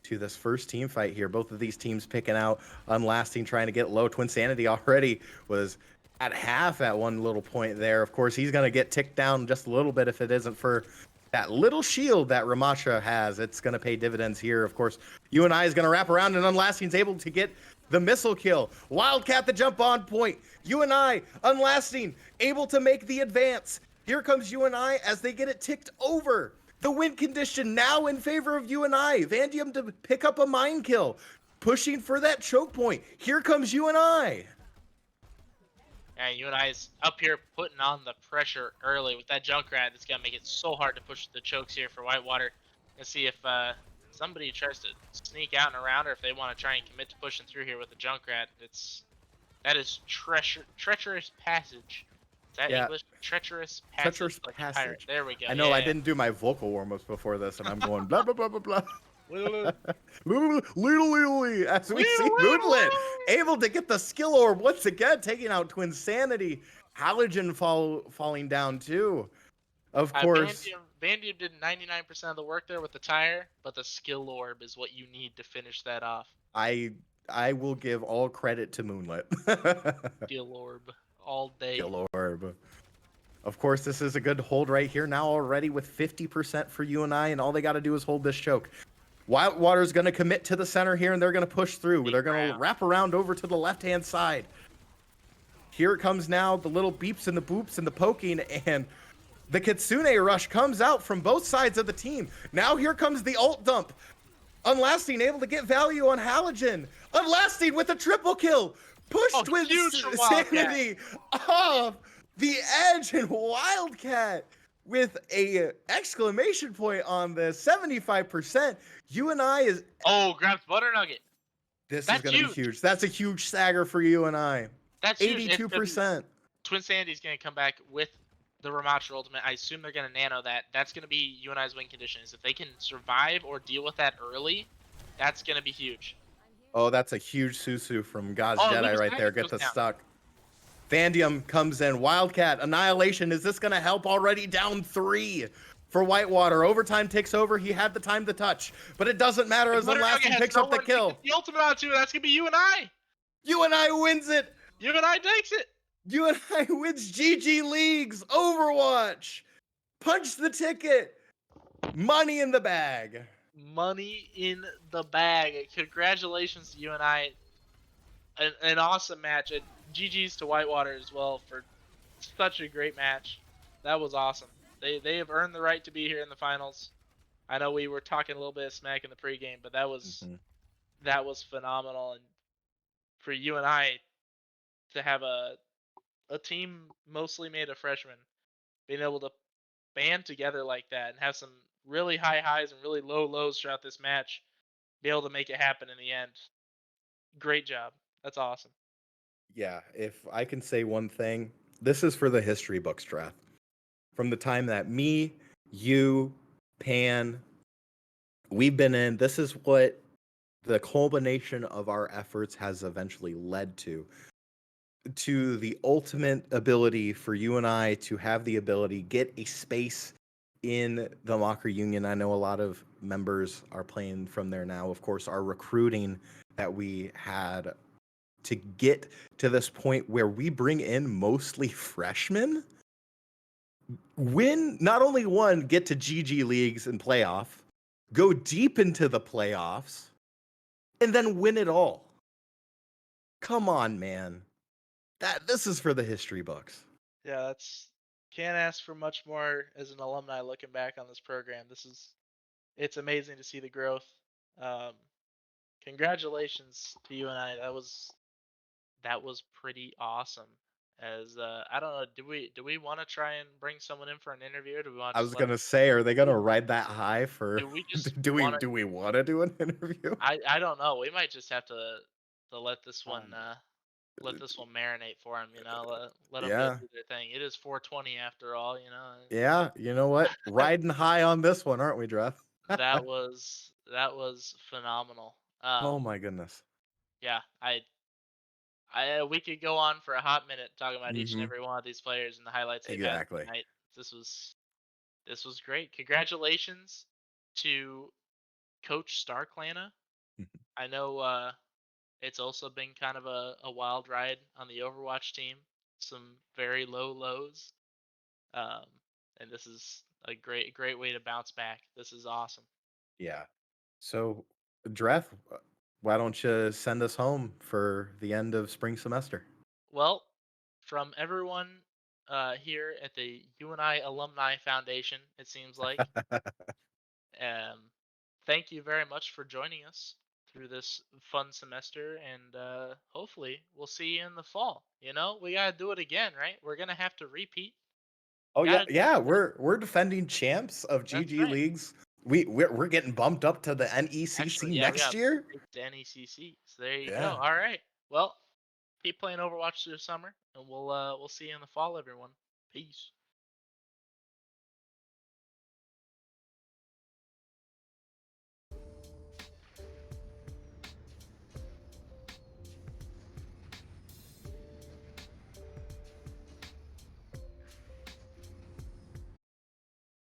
to this first team fight here. Both of these teams picking out Unlasting, trying to get low. Twin Sanity already was at half at one little point there. Of course, he's going to get ticked down just a little bit if it isn't for that little shield that Ramatra has. It's going to pay dividends here. Of course, UNI is going to wrap around, and Unlasting's able to get the missile kill. Wildcat the jump on point. UNI, Unlasting, able to make the advance. Here comes UNI as they get it ticked over. The win condition now in favor of UNI. Vandium to pick up a mine kill. Pushing for that choke point. Here comes UNI. And UNI's up here putting on the pressure early with that Junkrat. It's going to make it so hard to push the chokes here for Whitewater. Let's see if somebody tries to sneak out and around, or if they want to try and commit to pushing through here with the Junkrat. That is treacherous passage. Is that English? Treacherous passage. Treacherous like passage. pirate. There we go. I know yeah, I didn't do my vocal warm-ups before this, and I'm going blah, blah, blah, blah, blah. Little, as we see Moonlit able to get the skill orb once again, taking out Twin Sanity. Halogen falling down too. Of course. Vandium did 99% of the work there with the tire, but the skill orb is what you need to finish that off. I will give all credit to Moonlit. Skill orb all day. Skill orb. Of course, this is a good hold right here now already with 50% for UNI, and all they got to do is hold this choke. Whitewater's going to commit to the center here, and they're going to push through. They're going to wrap around over to the left-hand side. Here it comes now, the little beeps and the boops and the poking, and the Kitsune rush comes out from both sides of the team. Now here comes the ult dump. Unlasting able to get value on Halogen. Unlasting with a triple kill. Push Twin Sanity off the edge, and Wildcat with a exclamation point on this. 75%. UNI is... Oh, grabs Butter Nugget. This is going to be huge. That's a huge stagger for UNI. That's 82%. Twin Sanity's going to come back with the Ramatra ultimate. I assume they're going to nano that. That's going to be UNI's win conditions. If they can survive or deal with that early, that's going to be huge. Oh, that's a huge Susu from God's Jedi right there. Get the stuck. Vandium comes in. Wildcat, Annihilation. Is this going to help already? Down 3 for Whitewater. Overtime takes over. He had the time to touch, but it doesn't matter as Unlasting picks up the kill. The ultimate on 2. That's going to be UNI. UNI wins it. UNI takes it. UNI wins GGleagues. Overwatch. Punch the ticket. Money in the bag. Money in the bag. Congratulations to UNI. An awesome match. And GG's to Whitewater as well for such a great match. That was awesome. They have earned the right to be here in the finals. I know we were talking a little bit of smack in the pregame, but that was phenomenal. And for UNI to have a team mostly made of freshmen being able to band together like that and have some really high highs and really low lows throughout this match, be able to make it happen in the end. Great job. That's awesome. Yeah, if I can say one thing, this is for the history books, Draft. From the time that me, you, Pan, we've been in, this is what the culmination of our efforts has eventually led to the ultimate ability for you and I to have the ability get a space in the Mocker Union. I know a lot of members are playing from there now. Of course, our recruiting that we had to get to this point where we bring in mostly freshmen, win not only one, get to GGleagues and playoff, go deep into the playoffs, and then win it all. Come on, man. This is for the history books. Yeah, that's can't ask for much more as an alumni looking back on this program. It's amazing to see the growth. Um, Congratulations to you and I. That was pretty awesome. As I don't know, do we want to try and bring someone in for an interview? Or do we want I to just was let gonna say, are they gonna ride that high for? do we just Do we want to? do we want to do an interview? I don't know. We might just have to let this one Um, marinate for them. Let them go yeah, through their thing. It is 420 after all. You know. yeah. You know what? Riding high on this one, aren't we, Dreff? That was phenomenal. Oh my goodness. Yeah, we could go on for a hot minute talking about each and Mm-hmm. every one of these players and the highlights they've had Exactly. tonight. This was great. Congratulations to Coach Starklana. I know it's also been kind of a wild ride on the Overwatch team. Some very low lows. Um, and this is a great way to bounce back. This is awesome. Yeah. So, Dreff, why don't you send us home for the end of spring semester? Well, from everyone here at the UNI Alumni Foundation, it seems like, thank you very much for joining us through this fun semester, and hopefully we'll see you in the fall. We gotta do it again, right? We're gonna have to repeat. Oh yeah, Gotta do yeah. it again. We're defending champs of That's GG right. leagues. We're getting bumped up to the NECC Actually, yeah, we next got year. to NECC. So there you go. Yeah. All right. Well, keep playing Overwatch through the summer, and we'll see you in the fall, everyone. Peace.